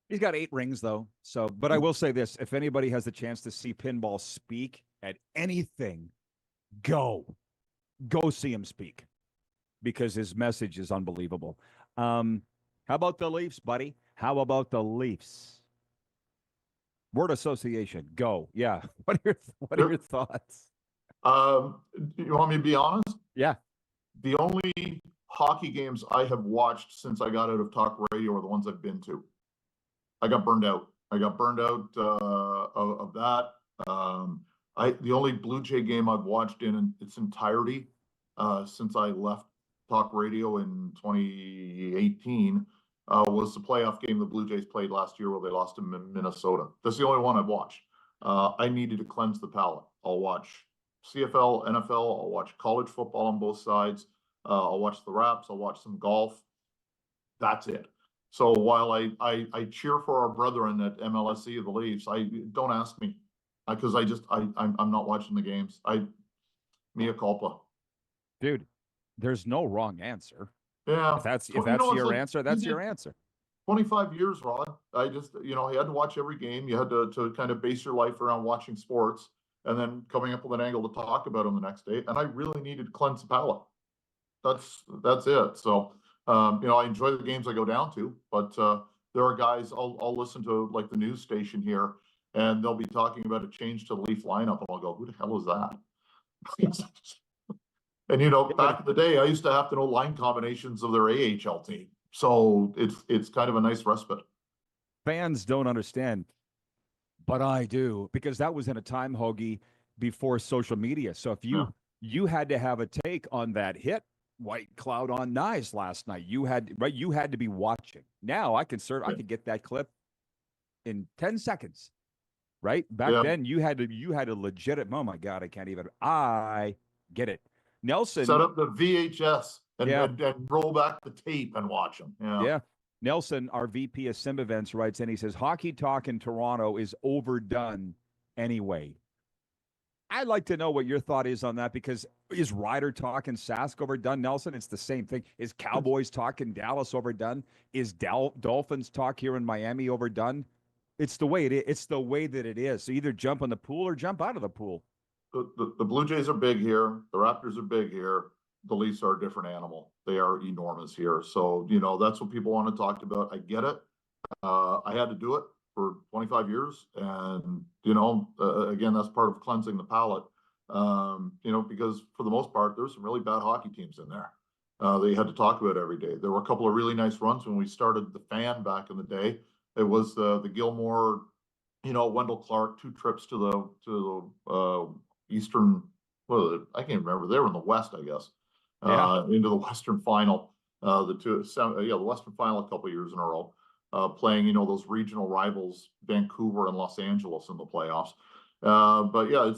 He's got 8 rings, though. So, but I will say this: if anybody has the chance to see pinball speak at anything, go see him speak, because his message is unbelievable. How about the Leafs, buddy? How about the Leafs? Word association, go. Yeah. What are your thoughts? You want me to be honest? Yeah. The only hockey games I have watched since I got out of talk radio are the ones I've been to. I got burned out. Of that. The only Blue Jay game I've watched in its entirety since I left talk radio in 2018 was the playoff game the Blue Jays played last year where they lost to Minnesota. That's the only one I've watched. I needed to cleanse the palate. I'll watch CFL, NFL, I'll watch college football on both sides. I'll watch the Raps, I'll watch some golf. That's it. So while I cheer for our brethren at MLSE of the Leafs, don't ask me, because I'm not watching the games. Mea culpa. Dude, there's no wrong answer. Yeah. If that's your answer, that's your answer. 25 years, Rod. I just, you had to watch every game. You had to kind of base your life around watching sports and then coming up with an angle to talk about them the next day. And I really needed to cleanse the palate. That's it. So, I enjoy the games I go down to, but there are guys I'll listen to, like the news station here, and they'll be talking about a change to the Leaf lineup, and I'll go, who the hell is that? And back in the day, I used to have to know line combinations of their AHL team. So it's kind of a nice respite. Fans don't understand, but I do, because that was in a time, Hoagie, before social media. So if you had to have a take on that hit, White Cloud on Nice last night, you had to be watching. Now I could get that clip in 10 seconds. Right? Back then you had to legit. Oh my God, I get it. Nelson set up the VHS and roll back the tape and watch them. Yeah. Nelson, our VP of Sim Events, writes in. He says, hockey talk in Toronto is overdone anyway. I'd like to know what your thought is on that, because is Rider talk in Sask overdone, Nelson? It's the same thing. Is Cowboys talk in Dallas overdone? Is Dolphins talk here in Miami overdone? It's the way it is. It's the way that it is. So either jump on the pool or jump out of the pool. The Blue Jays are big here. The Raptors are big here. The Leafs are a different animal. They are enormous here. So, that's what people want to talk about. I get it. I had to do it for 25 years. And, again, that's part of cleansing the palate, because for the most part, there's some really bad hockey teams in there. They had to talk about every day. There were a couple of really nice runs when we started the Fan back in the day. It was the Gilmore, Wendell Clark, 2 trips to the Eastern, I can't remember. They were in the West, I guess. into the Western Final. The Western Final a couple years in a row, playing those regional rivals, Vancouver and Los Angeles in the playoffs. But yeah,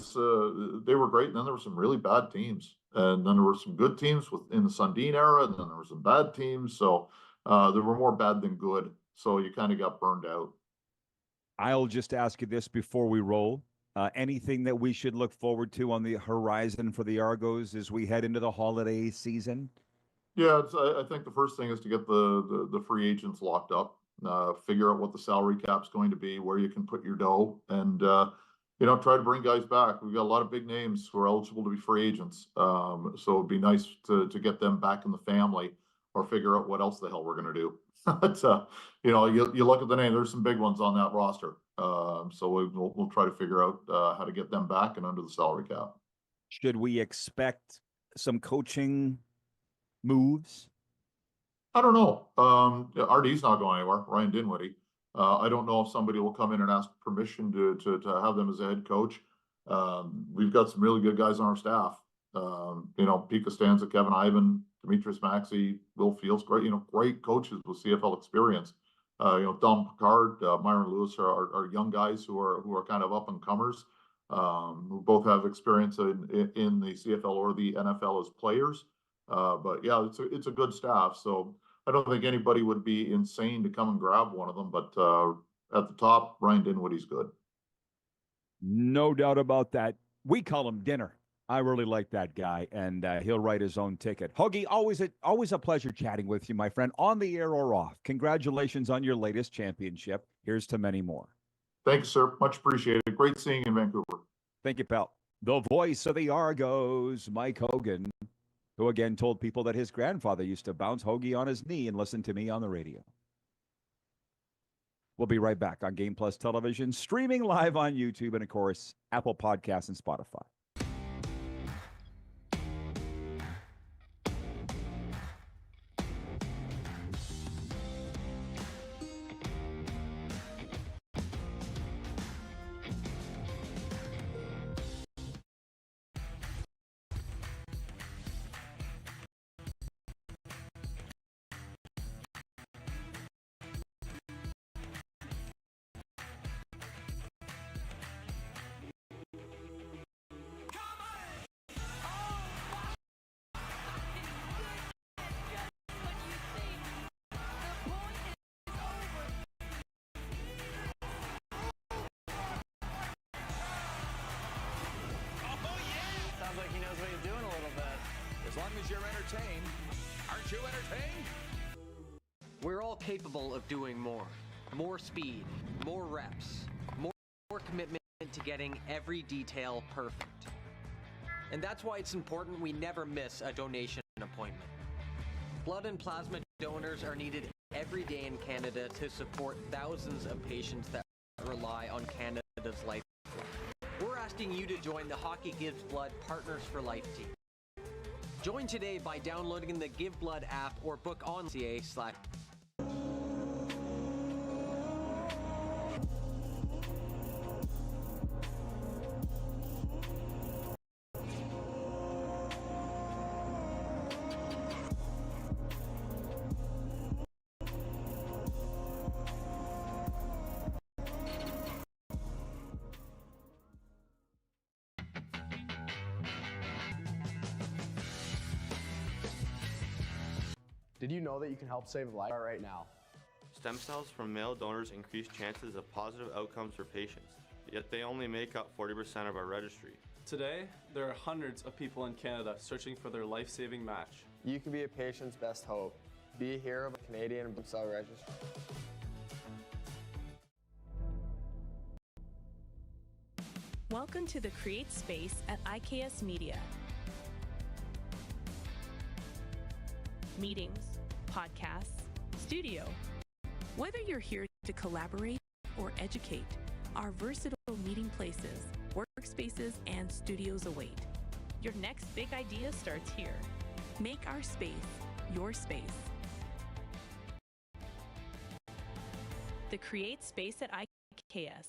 they were great, and then there were some really bad teams, and then there were some good teams in the Sundin era, and then there were some bad teams. So there were more bad than good. So you kind of got burned out. I'll just ask you this before we roll. Anything that we should look forward to on the horizon for the Argos as we head into the holiday season? Yeah, I think the first thing is to get the free agents locked up, figure out what the salary cap's going to be, where you can put your dough, and try to bring guys back. We've got a lot of big names who are eligible to be free agents, so it'd be nice to get them back in the family, or figure out what else the hell we're going to do. But you look at the name. There's some big ones on that roster, so we'll try to figure out how to get them back and under the salary cap. Should we expect some coaching moves? I don't know. RD's not going anywhere. Ryan Dinwiddie. I don't know if somebody will come in and ask permission to have them as a head coach. We've got some really good guys on our staff. Pete Costanza, Kevin Ivan, Demetrius Maxey, Will Fields, great coaches with CFL experience. Dom Picard, Myron Lewis are young guys who are kind of up and comers, who both have experience in the CFL or the NFL as players. But yeah, it's a good staff. So I don't think anybody would be insane to come and grab one of them. But at the top, Ryan Dinwiddie's good. No doubt about that. We call him Dinner. I really like that guy, and he'll write his own ticket. Hoagie, always a pleasure chatting with you, my friend, on the air or off. Congratulations on your latest championship. Here's to many more. Thank you, sir. Much appreciated. Great seeing you in Vancouver. Thank you, pal. The voice of the Argos, Mike Hogan, who again told people that his grandfather used to bounce Hoagie on his knee and listen to me on the radio. We'll be right back on Game Plus Television, streaming live on YouTube and, of course, Apple Podcasts and Spotify. Like he knows what he's doing a little bit. As long as you're entertained. Aren't you entertained? We're all capable of doing more. More speed, more reps, more commitment to getting every detail perfect. And that's why it's important we never miss a donation appointment. Blood and plasma donors are needed every day in Canada to support thousands of patients that rely on Canada's life. We're asking you to join the Hockey Gives Blood Partners for Life team. Join today by downloading the Give Blood app or book on CA/. Did you know that you can help save a life right now? Stem cells from male donors increase chances of positive outcomes for patients, yet they only make up 40% of our registry. Today, there are hundreds of people in Canada searching for their life-saving match. You can be a patient's best hope. Be a hero of a Canadian stem cell registry. Welcome to the Create Space at IKS Media. Meetings, podcasts, studio. Whether you're here to collaborate or educate, our versatile meeting places, workspaces, and studios await. Your next big idea starts here. Make our space your space. The Create Space at IKS.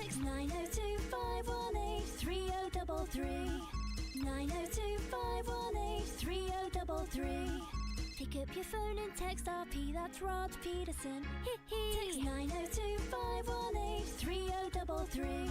Text 902-518-3033. 902-518-3033. Pick up your phone and text RP, that's Rod Pedersen. Text 902-518-3033.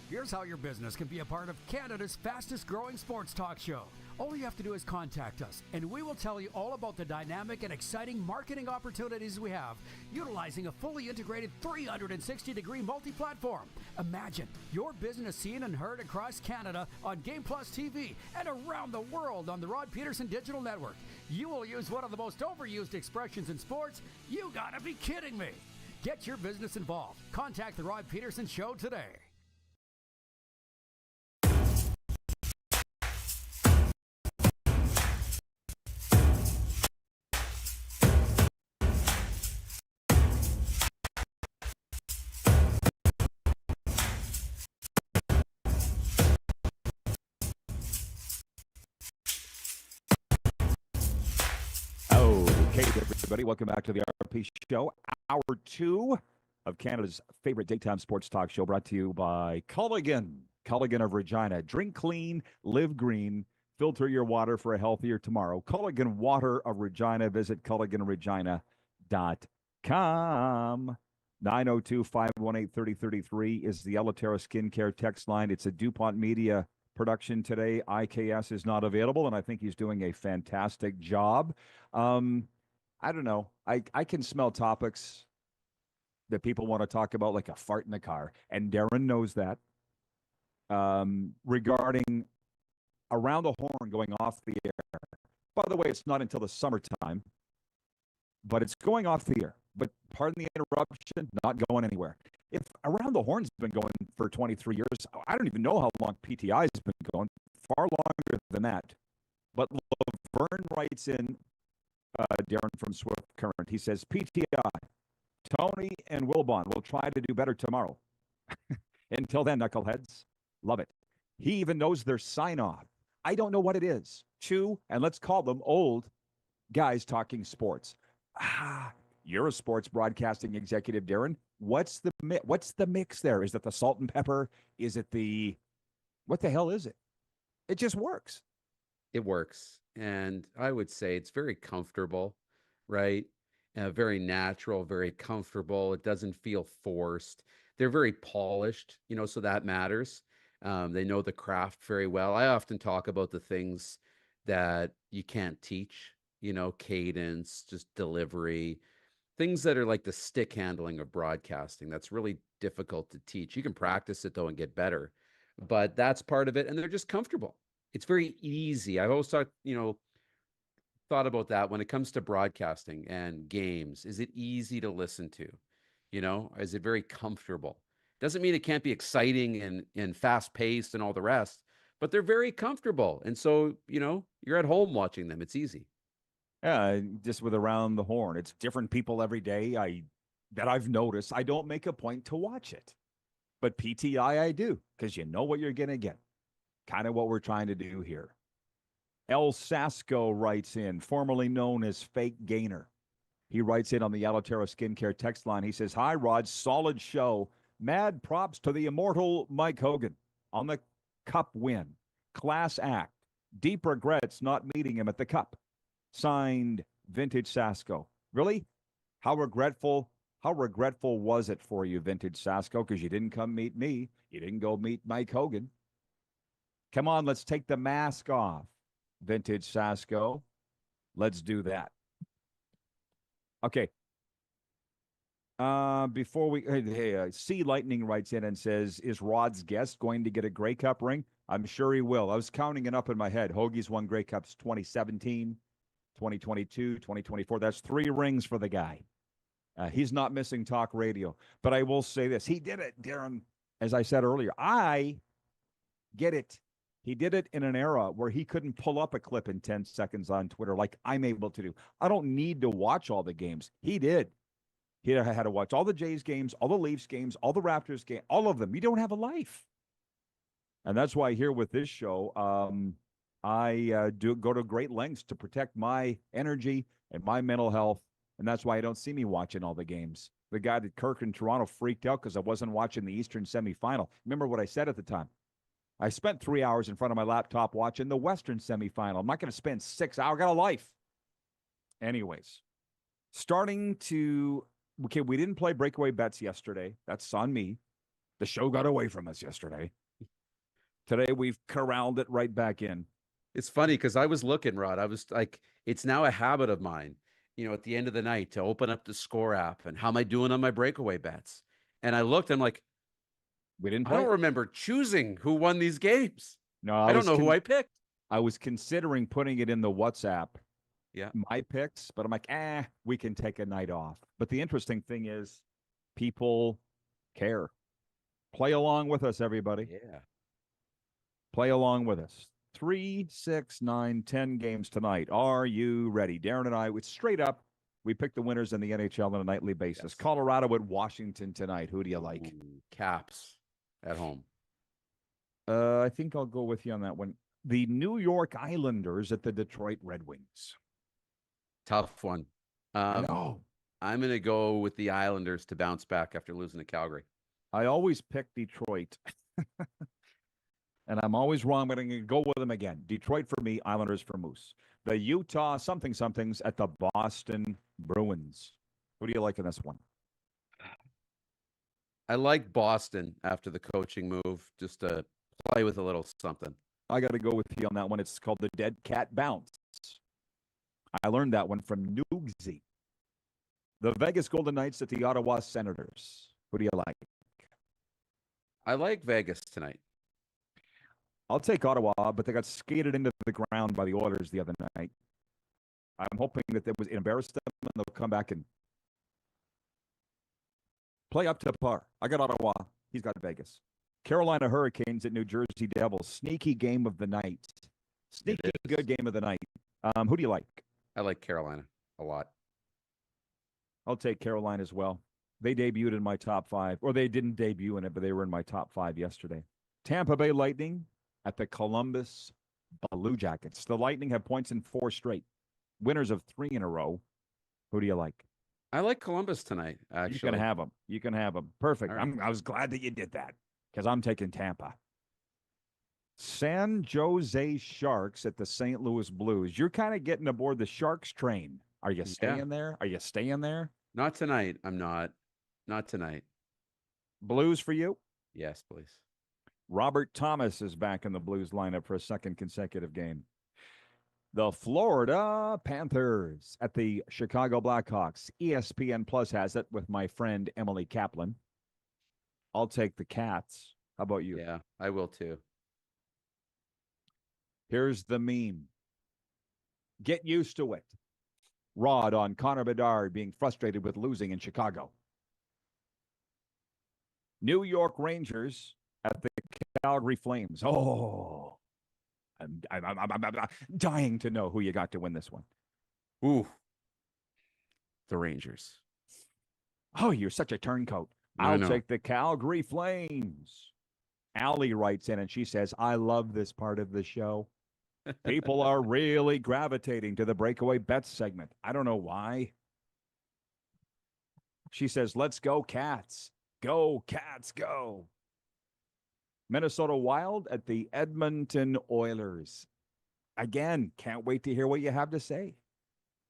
Here's how your business can be a part of Canada's fastest growing sports talk show. All you have to do is contact us, and we will tell you all about the dynamic and exciting marketing opportunities we have, utilizing a fully integrated 360-degree multi-platform. Imagine your business seen and heard across Canada on Game Plus TV and around the world on the Rod Pedersen Digital Network. You will use one of the most overused expressions in sports. You gotta be kidding me. Get your business involved. Contact the Rod Pedersen Show today. Okay, everybody, welcome back to the RP Show. Hour 2 of Canada's favorite daytime sports talk show, brought to you by Culligan of Regina. Drink clean, live green, filter your water for a healthier tomorrow. Culligan Water of Regina. Visit culliganregina.com. 902-518-3033 is the Elaterra Skincare text line. It's a DuPont Media production today. IKS is not available, and I think he's doing a fantastic job. I don't know. I can smell topics that people want to talk about, like a fart in the car, and Darren knows that. Regarding Around the Horn going off the air. By the way, it's not until the summertime, but it's going off the air. But pardon the interruption, not going anywhere. If Around the Horn's been going for 23 years, I don't even know how long PTI's been going, far longer than that. But Laverne writes in, Darren from Swift Current, he says, PTI, Tony and Wilbon will try to do better tomorrow. Until then, knuckleheads, love it. He even knows their sign-off. I don't know what it is. Two, and let's call them old guys talking sports. You're a sports broadcasting executive, Darren. What's the mix there? Is it the salt and pepper? Is it what the hell is it? It just works. It works. And I would say it's very comfortable, right? Very natural, very comfortable. It doesn't feel forced. They're very polished, so that matters. They know the craft very well. I often talk about the things that you can't teach, cadence, just delivery, things that are like the stick handling of broadcasting. That's really difficult to teach. You can practice it, though, and get better. But that's part of it. And they're just comfortable. It's very easy. I've always thought about that when it comes to broadcasting and games. Is it easy to listen to? Is it very comfortable? Doesn't mean it can't be exciting and fast paced and all the rest, but they're very comfortable. And so, you're at home watching them. It's easy. Yeah, just with Around the Horn. It's different people every day that I've noticed. I don't make a point to watch it. But PTI I do, because you know what you're going to get. Kind of what we're trying to do here. El Sasco writes in, formerly known as Fake Gainer. He writes in on the Elaterra Skincare text line. He says, hi, Rod, solid show. Mad props to the immortal Mike Hogan on the Cup win. Class act. Deep regrets not meeting him at the Cup. Signed, Vintage Sasco. Really? How regretful was it for you, Vintage Sasco? Because you didn't come meet me. You didn't go meet Mike Hogan. Come on, let's take the mask off, Vintage Sasco. Let's do that. Okay. Before we, Sea Lightning writes in and says, is Rod's guest going to get a Grey Cup ring? I'm sure he will. I was counting it up in my head. Hoagie's won Grey Cups 2017, 2022, 2024. That's 3 rings for the guy. He's not missing talk radio. But I will say this. He did it, Darren. As I said earlier, I get it. He did it in an era where he couldn't pull up a clip in 10 seconds on Twitter like I'm able to do. I don't need to watch all the games. He did. He had to watch all the Jays games, all the Leafs games, all the Raptors games, all of them. You don't have a life. And that's why here with this show, I do go to great lengths to protect my energy and my mental health And that's why I don't see me watching all the games. The guy that Kirk in Toronto freaked out because I wasn't watching the Eastern semifinal. Remember what I said at the time? I spent 3 hours in front of my laptop watching the Western semifinal. I'm not going to spend 6 hours. I got a life. Anyways, okay, we didn't play breakaway bets yesterday. That's on me. The show got away from us yesterday. Today, we've corralled it right back in. It's funny because I was looking, Rod. I was like, it's now a habit of mine, at the end of the night to open up the Score app and how am I doing on my breakaway bets? And I looked, I'm like, we didn't I play. don't remember choosing who won these games. No, I don't know who I picked. I was considering putting it in the WhatsApp. Yeah. My picks, but I'm like, we can take a night off. But the interesting thing is people care. Play along with us, everybody. Yeah. Play along with us. 3, 6, 9, 10 games tonight. Are you ready? Darren and I, it's straight up. We pick the winners in the NHL on a nightly basis. Yes. Colorado at Washington tonight. Who do you like? Caps at home. I think I'll go with you on that one. The New York Islanders at the Detroit Red Wings. Tough one. No. I'm going to go with the Islanders to bounce back after losing to Calgary. I always pick Detroit. And I'm always wrong, but I'm going to go with them again. Detroit for me, Islanders for Moose. The Utah somethings at the Boston Bruins. Who do you like in this one? I like Boston after the coaching move, just to play with a little something. I got to go with you on that one. It's called the Dead Cat Bounce. I learned that one from Noogsy. The Vegas Golden Knights at the Ottawa Senators. Who do you like? I like Vegas tonight. I'll take Ottawa, but they got skated into the ground by the Oilers the other night. I'm hoping that it embarrassed them and they'll come back and play up to par. I got Ottawa. He's got Vegas. Carolina Hurricanes at New Jersey Devils. Sneaky game of the night. Sneaky good game of the night. Who do you like? I like Carolina a lot. I'll take Carolina as well. They debuted in my top 5. Or they didn't debut in it, but they were in my top 5 yesterday. Tampa Bay Lightning at the Columbus Blue Jackets. The Lightning have points in 4 straight. Winners of 3 in a row. Who do you like? I like Columbus tonight, actually. You can have them. You can have them. Perfect. Right. I was glad that you did that because I'm taking Tampa. San Jose Sharks at the St. Louis Blues. You're kind of getting aboard the Sharks train. Are you staying there? Are you staying there? Not tonight. I'm not. Not tonight. Blues for you? Yes, please. Robert Thomas is back in the Blues lineup for a second consecutive game. The Florida Panthers at the Chicago Blackhawks. ESPN Plus has it with my friend Emily Kaplan. I'll take the Cats. How about you? Yeah, I will too. Here's the meme. Get used to it. Rod on Connor Bedard being frustrated with losing in Chicago. New York Rangers at the Calgary Flames. Oh, I'm dying to know who you got to win this one. Ooh, the Rangers. Oh, you're such a turncoat. I'll take the Calgary Flames. Allie writes in and she says, I love this part of the show. People are really gravitating to the breakaway bets segment. I don't know why. She says, let's go Cats. Go Cats, go. Minnesota Wild at the Edmonton Oilers. Again, can't wait to hear what you have to say.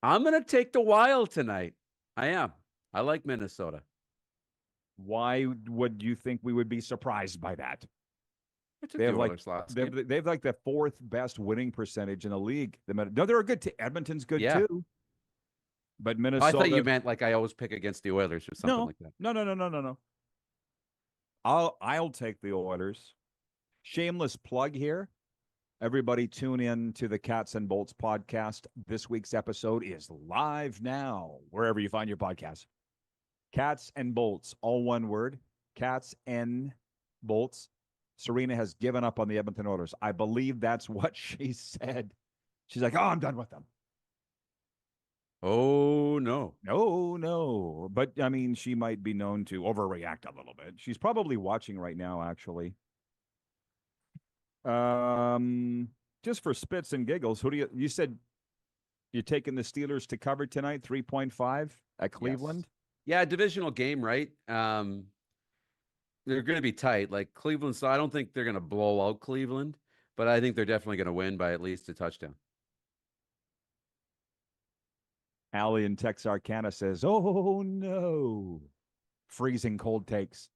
I'm going to take the Wild tonight. I am. I like Minnesota. Why would you think we would be surprised by that? They have like the 4th best winning percentage in the league. No, they're a good team. Edmonton's good too. But Minnesota. I thought you meant like I always pick against the Oilers or something like that. No. I'll take the Oilers. Shameless plug here. Everybody tune in to the Cats and Bolts podcast. This week's episode is live now, wherever you find your podcast. Cats and Bolts, all one word. Cats and Bolts. Serena has given up on the Edmonton Oilers. I believe that's what she said. She's like, oh, I'm done with them. Oh, no. No. But, I mean, she might be known to overreact a little bit. She's probably watching right now, actually. Just for spits and giggles, who do you said You taking the Steelers to cover tonight, 3.5 at Cleveland? Yeah, divisional game, right? They're going to be tight. Like Cleveland, so I don't think they're going to blow out Cleveland, but I think they're definitely going to win by at least a touchdown. Allie in Texarkana says, oh, no. Freezing cold takes.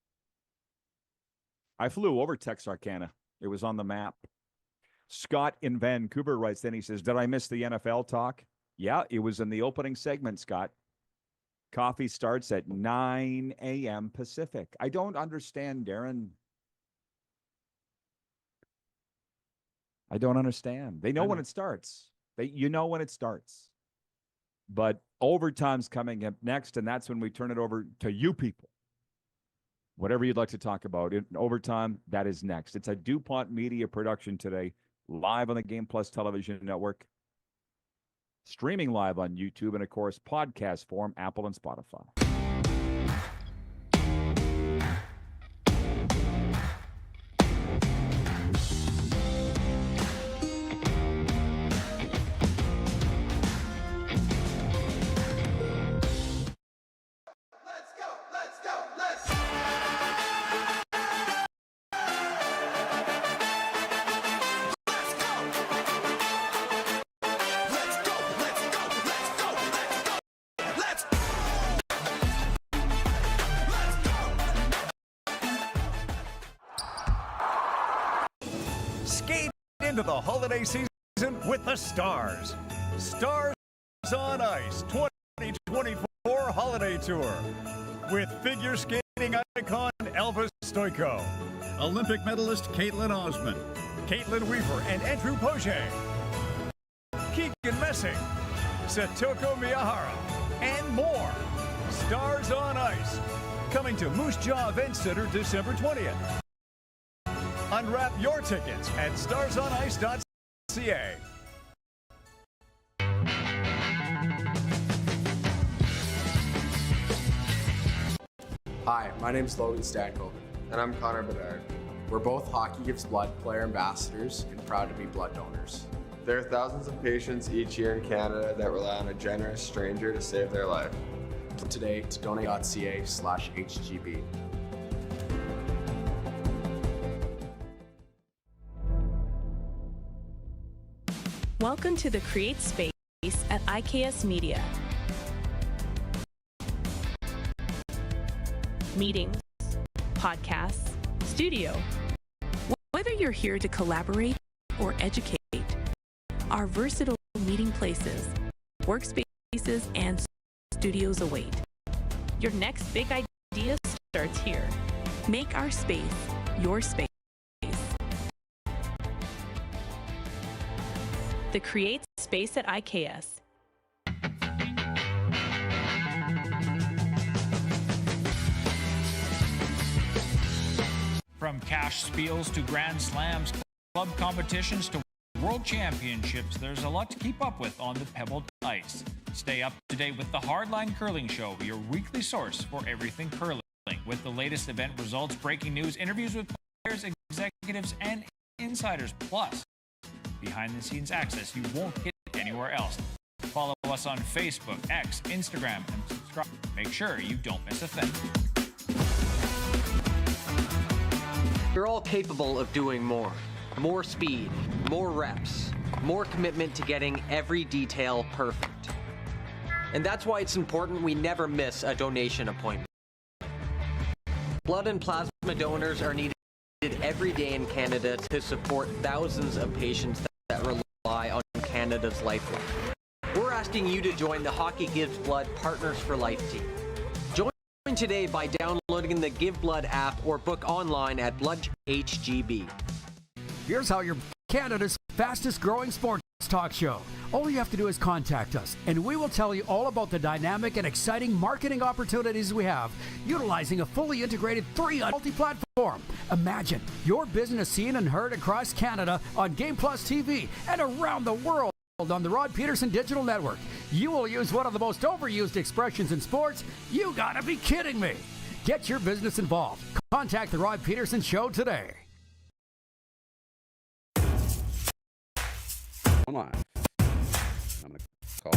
I flew over Texarkana. It was on the map. Scott in Vancouver writes then, he says, did I miss the NFL talk? Yeah, it was in the opening segment, Scott. Coffee starts at 9 a.m. Pacific. I don't understand, Darren. I don't understand. They know when it starts. You know when it starts. But overtime's coming up next, and that's when we turn it over to you people. Whatever you'd like to talk about in overtime, that is next. It's a DuPont Media production today, live on the Game Plus Television Network, streaming live on YouTube, and, of course, podcast form, Apple and Spotify. Skate into the holiday season with the Stars. Stars on Ice 2024 Holiday Tour with figure skating icon Elvis Stoyko, Olympic medalist Caitlin Osmond, Caitlin Weaver and Andrew Poche, Keegan Messing, Satoko Miyahara, and more. Stars on Ice, coming to Moose Jaw Event Center December 20th. Unwrap your tickets at starsonice.ca. Hi, my name's Logan Stankoven. And I'm Connor Bedard. We're both Hockey Gives Blood player ambassadors and proud to be blood donors. There are thousands of patients each year in Canada that rely on a generous stranger to save their life. Today to donate.ca/HGB. Welcome to the Create Space at IKS Media. Meetings, podcasts, studio. Whether you're here to collaborate or educate, our versatile meeting places, workspaces, and studios await. Your next big idea starts here. Make our space your space. The Create Space at IKS. From cash spiels to grand slams, club competitions to world championships, there's a lot to keep up with on the pebbled ice. Stay up to date with the Hardline Curling Show, your weekly source for everything curling. With the latest event results, breaking news, interviews with players, executives, and insiders, plus behind-the-scenes access you won't get anywhere else. Follow us on Facebook, X, Instagram, and subscribe. Make sure you don't miss a thing. You're all capable of doing more. More speed, more reps, more commitment to getting every detail perfect. And that's why it's important we never miss a donation appointment. Blood and plasma donors are needed every day in Canada to support thousands of patients that rely on Canada's lifeline. We're asking you to join the Hockey Gives Blood Partners for Life team. Join today by downloading the Give Blood app or book online at BloodHGB. Here's how you're Canada's fastest growing sports talk show. All you have to do is contact us, and we will tell you all about the dynamic and exciting marketing opportunities we have, utilizing a fully integrated 3 multi-platform. Imagine your business seen and heard across Canada on Game Plus TV and around the world on the Rod Pedersen Digital Network. You will use one of the most overused expressions in sports. You gotta be kidding me. Get your business involved. Contact the Rod Pedersen Show today. Live. I'm going to call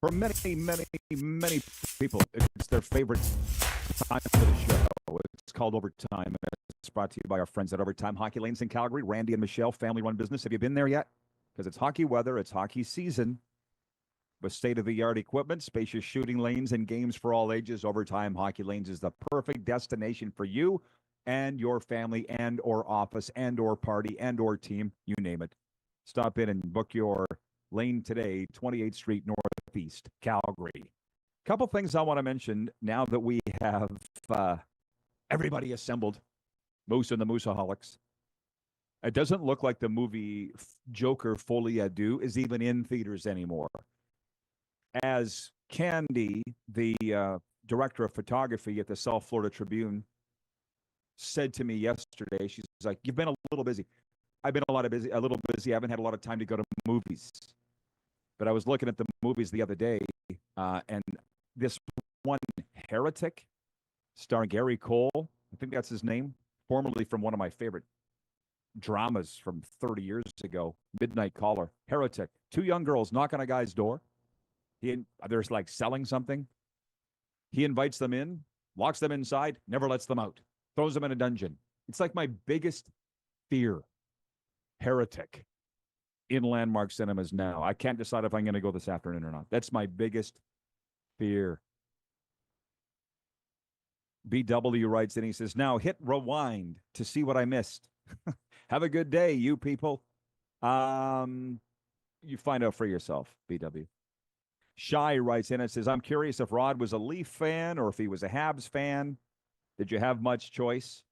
For many people, it's their favorite time of the show. It's called Overtime. It's brought to you by our friends at Overtime Hockey Lanes in Calgary. Randy and Michelle, family-run business. Have you been there yet? Because it's hockey weather. It's hockey season. With state-of-the-art equipment, spacious shooting lanes, and games for all ages, Overtime Hockey Lanes is the perfect destination for you and your family and or office and or party and or team, you name it. Stop in and book your lane today, 28th Street Northeast, Calgary. Couple things I want to mention now that we have everybody assembled, Moose and the Mooseaholics. It doesn't look like the movie Joker Folie à Deux is even in theaters anymore. As Candy, the director of photography at the South Florida Tribune, said to me yesterday, she's like, "You've been a little busy." I've been a little busy. I haven't had a lot of time to go to movies. But I was looking at the movies the other day, and this one, Heretic, starring Gary Cole, I think that's his name, formerly from one of my favorite dramas from 30 years ago, Midnight Caller. Heretic. Two young girls knock on a guy's door. They're like selling something. He invites them in, locks them inside, never lets them out, throws them in a dungeon. It's like my biggest fear. Heretic in Landmark Cinemas now. I can't decide if I'm going to go this afternoon or not. That's my biggest fear. BW writes and he says, now hit rewind to see what I missed. Have a good day, you people. You find out for yourself, BW. Shy writes in and says, I'm curious if Rod was a Leaf fan or if he was a Habs fan. Did you have much choice?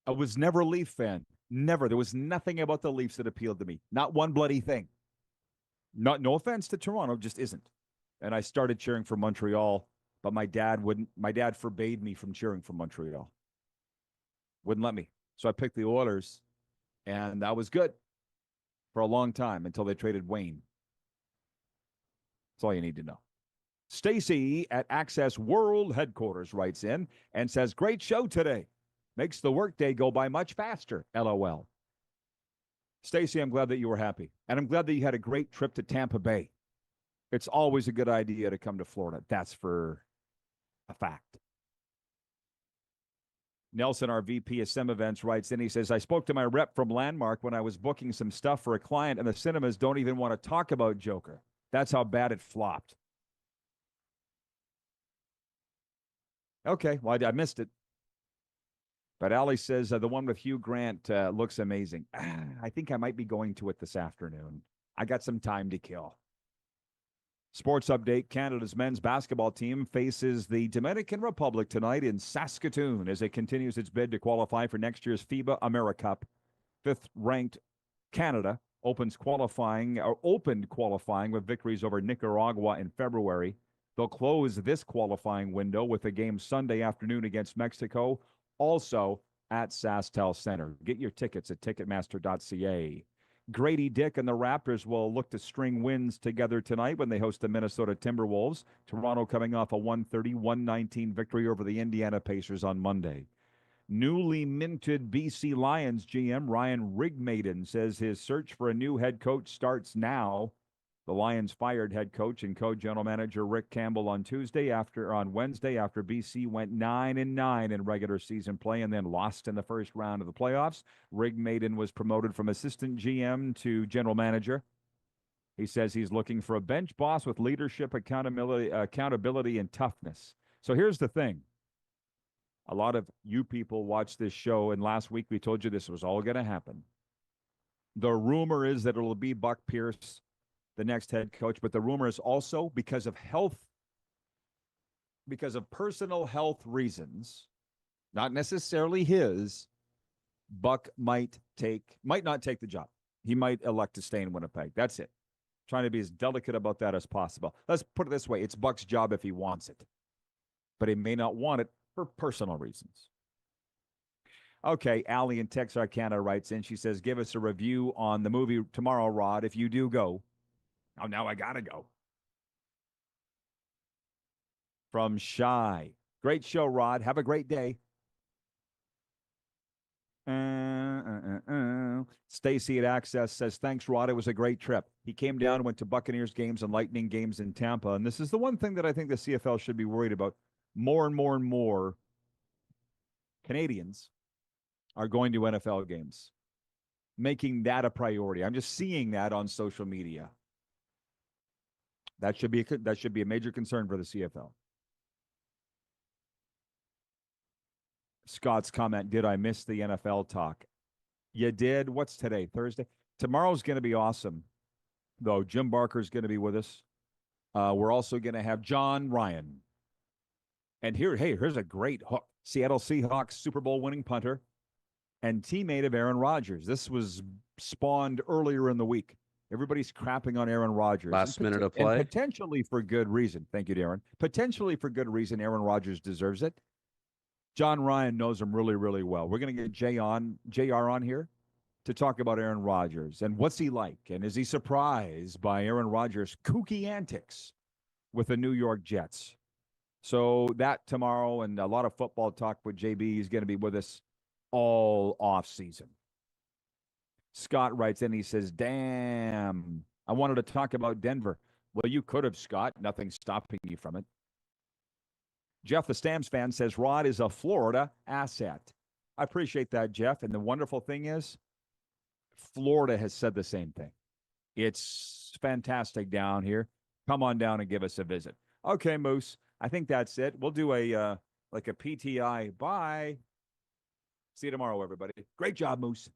I was never a Leaf fan. Never. There was nothing about the Leafs that appealed to me. Not one bloody thing. No offense to Toronto, just isn't. And I started cheering for Montreal, but my dad wouldn't. My dad forbade me from cheering for Montreal. Wouldn't let me. So I picked the Oilers, and that was good for a long time until they traded Wayne. That's all you need to know. Stacy at Access World Headquarters writes in and says, great show today. Makes the workday go by much faster, LOL. Stacy, I'm glad that you were happy. And I'm glad that you had a great trip to Tampa Bay. It's always a good idea to come to Florida. That's for a fact. Nelson, our VP of Sim Events, writes in. He says, I spoke to my rep from Landmark when I was booking some stuff for a client, and the cinemas don't even want to talk about Joker. That's how bad it flopped. Okay, well, I missed it. But Ali says the one with Hugh Grant looks amazing. I think I might be going to it this afternoon. I got some time to kill. Sports update, Canada's men's basketball team faces the Dominican Republic tonight in Saskatoon as it continues its bid to qualify for next year's FIBA AmeriCup. Fifth-ranked Canada opened qualifying with victories over Nicaragua in February. They'll close this qualifying window with a game Sunday afternoon against Mexico, also at SaskTel Center. Get your tickets at Ticketmaster.ca. Grady Dick and the Raptors will look to string wins together tonight when they host the Minnesota Timberwolves. Toronto coming off a 130-119 victory over the Indiana Pacers on Monday. Newly minted BC Lions GM Ryan Rigmaiden says his search for a new head coach starts now. The Lions fired head coach and co-general manager Rick Campbell on Wednesday after BC went 9-9 in regular season play and then lost in the first round of the playoffs. Rigmaiden was promoted from assistant GM to general manager. He says he's looking for a bench boss with leadership, accountability, and toughness. So here's the thing. A lot of you people watch this show, and last week we told you this was all going to happen. The rumor is that it'll be Buck Pierce, the next head coach, but the rumor is also because of personal health reasons, not necessarily his, Buck might not take the job. He might elect to stay in Winnipeg. That's it. Trying to be as delicate about that as possible. Let's put it this way. It's Buck's job if he wants it, but he may not want it for personal reasons. Okay, Allie in Texarkana writes in. She says, give us a review on the movie tomorrow, Rod, if you do go. Oh, now I gotta go. From Shy. Great show, Rod. Have a great day. Stacy at Access says, thanks, Rod. It was a great trip. He came down and went to Buccaneers games and Lightning games in Tampa. And this is the one thing that I think the CFL should be worried about. More and more and more Canadians are going to NFL games, making that a priority. I'm just seeing that on social media. That should be a major concern for the CFL. Scott's comment, did I miss the NFL talk? You did. What's today? Thursday? Tomorrow's going to be awesome, though. Jim Barker's going to be with us. We're also going to have John Ryan. And here's a great hook. Seattle Seahawks Super Bowl winning punter and teammate of Aaron Rodgers. This was spawned earlier in the week. Everybody's crapping on Aaron Rodgers. Last minute of play. And potentially for good reason. Thank you, Darren. Potentially for good reason. Aaron Rodgers deserves it. John Ryan knows him really, really well. We're going to get JR on here to talk about Aaron Rodgers and what's he like, and is he surprised by Aaron Rodgers' kooky antics with the New York Jets? So that tomorrow, and a lot of football talk with JB. He's going to be with us all off season. Scott writes in, he says, damn, I wanted to talk about Denver. Well, you could have, Scott. Nothing's stopping you from it. Jeff, the Stamps fan, says Rod is a Florida asset. I appreciate that, Jeff. And the wonderful thing is, Florida has said the same thing. It's fantastic down here. Come on down and give us a visit. Okay, Moose. I think that's it. We'll do a PTI. Bye. See you tomorrow, everybody. Great job, Moose.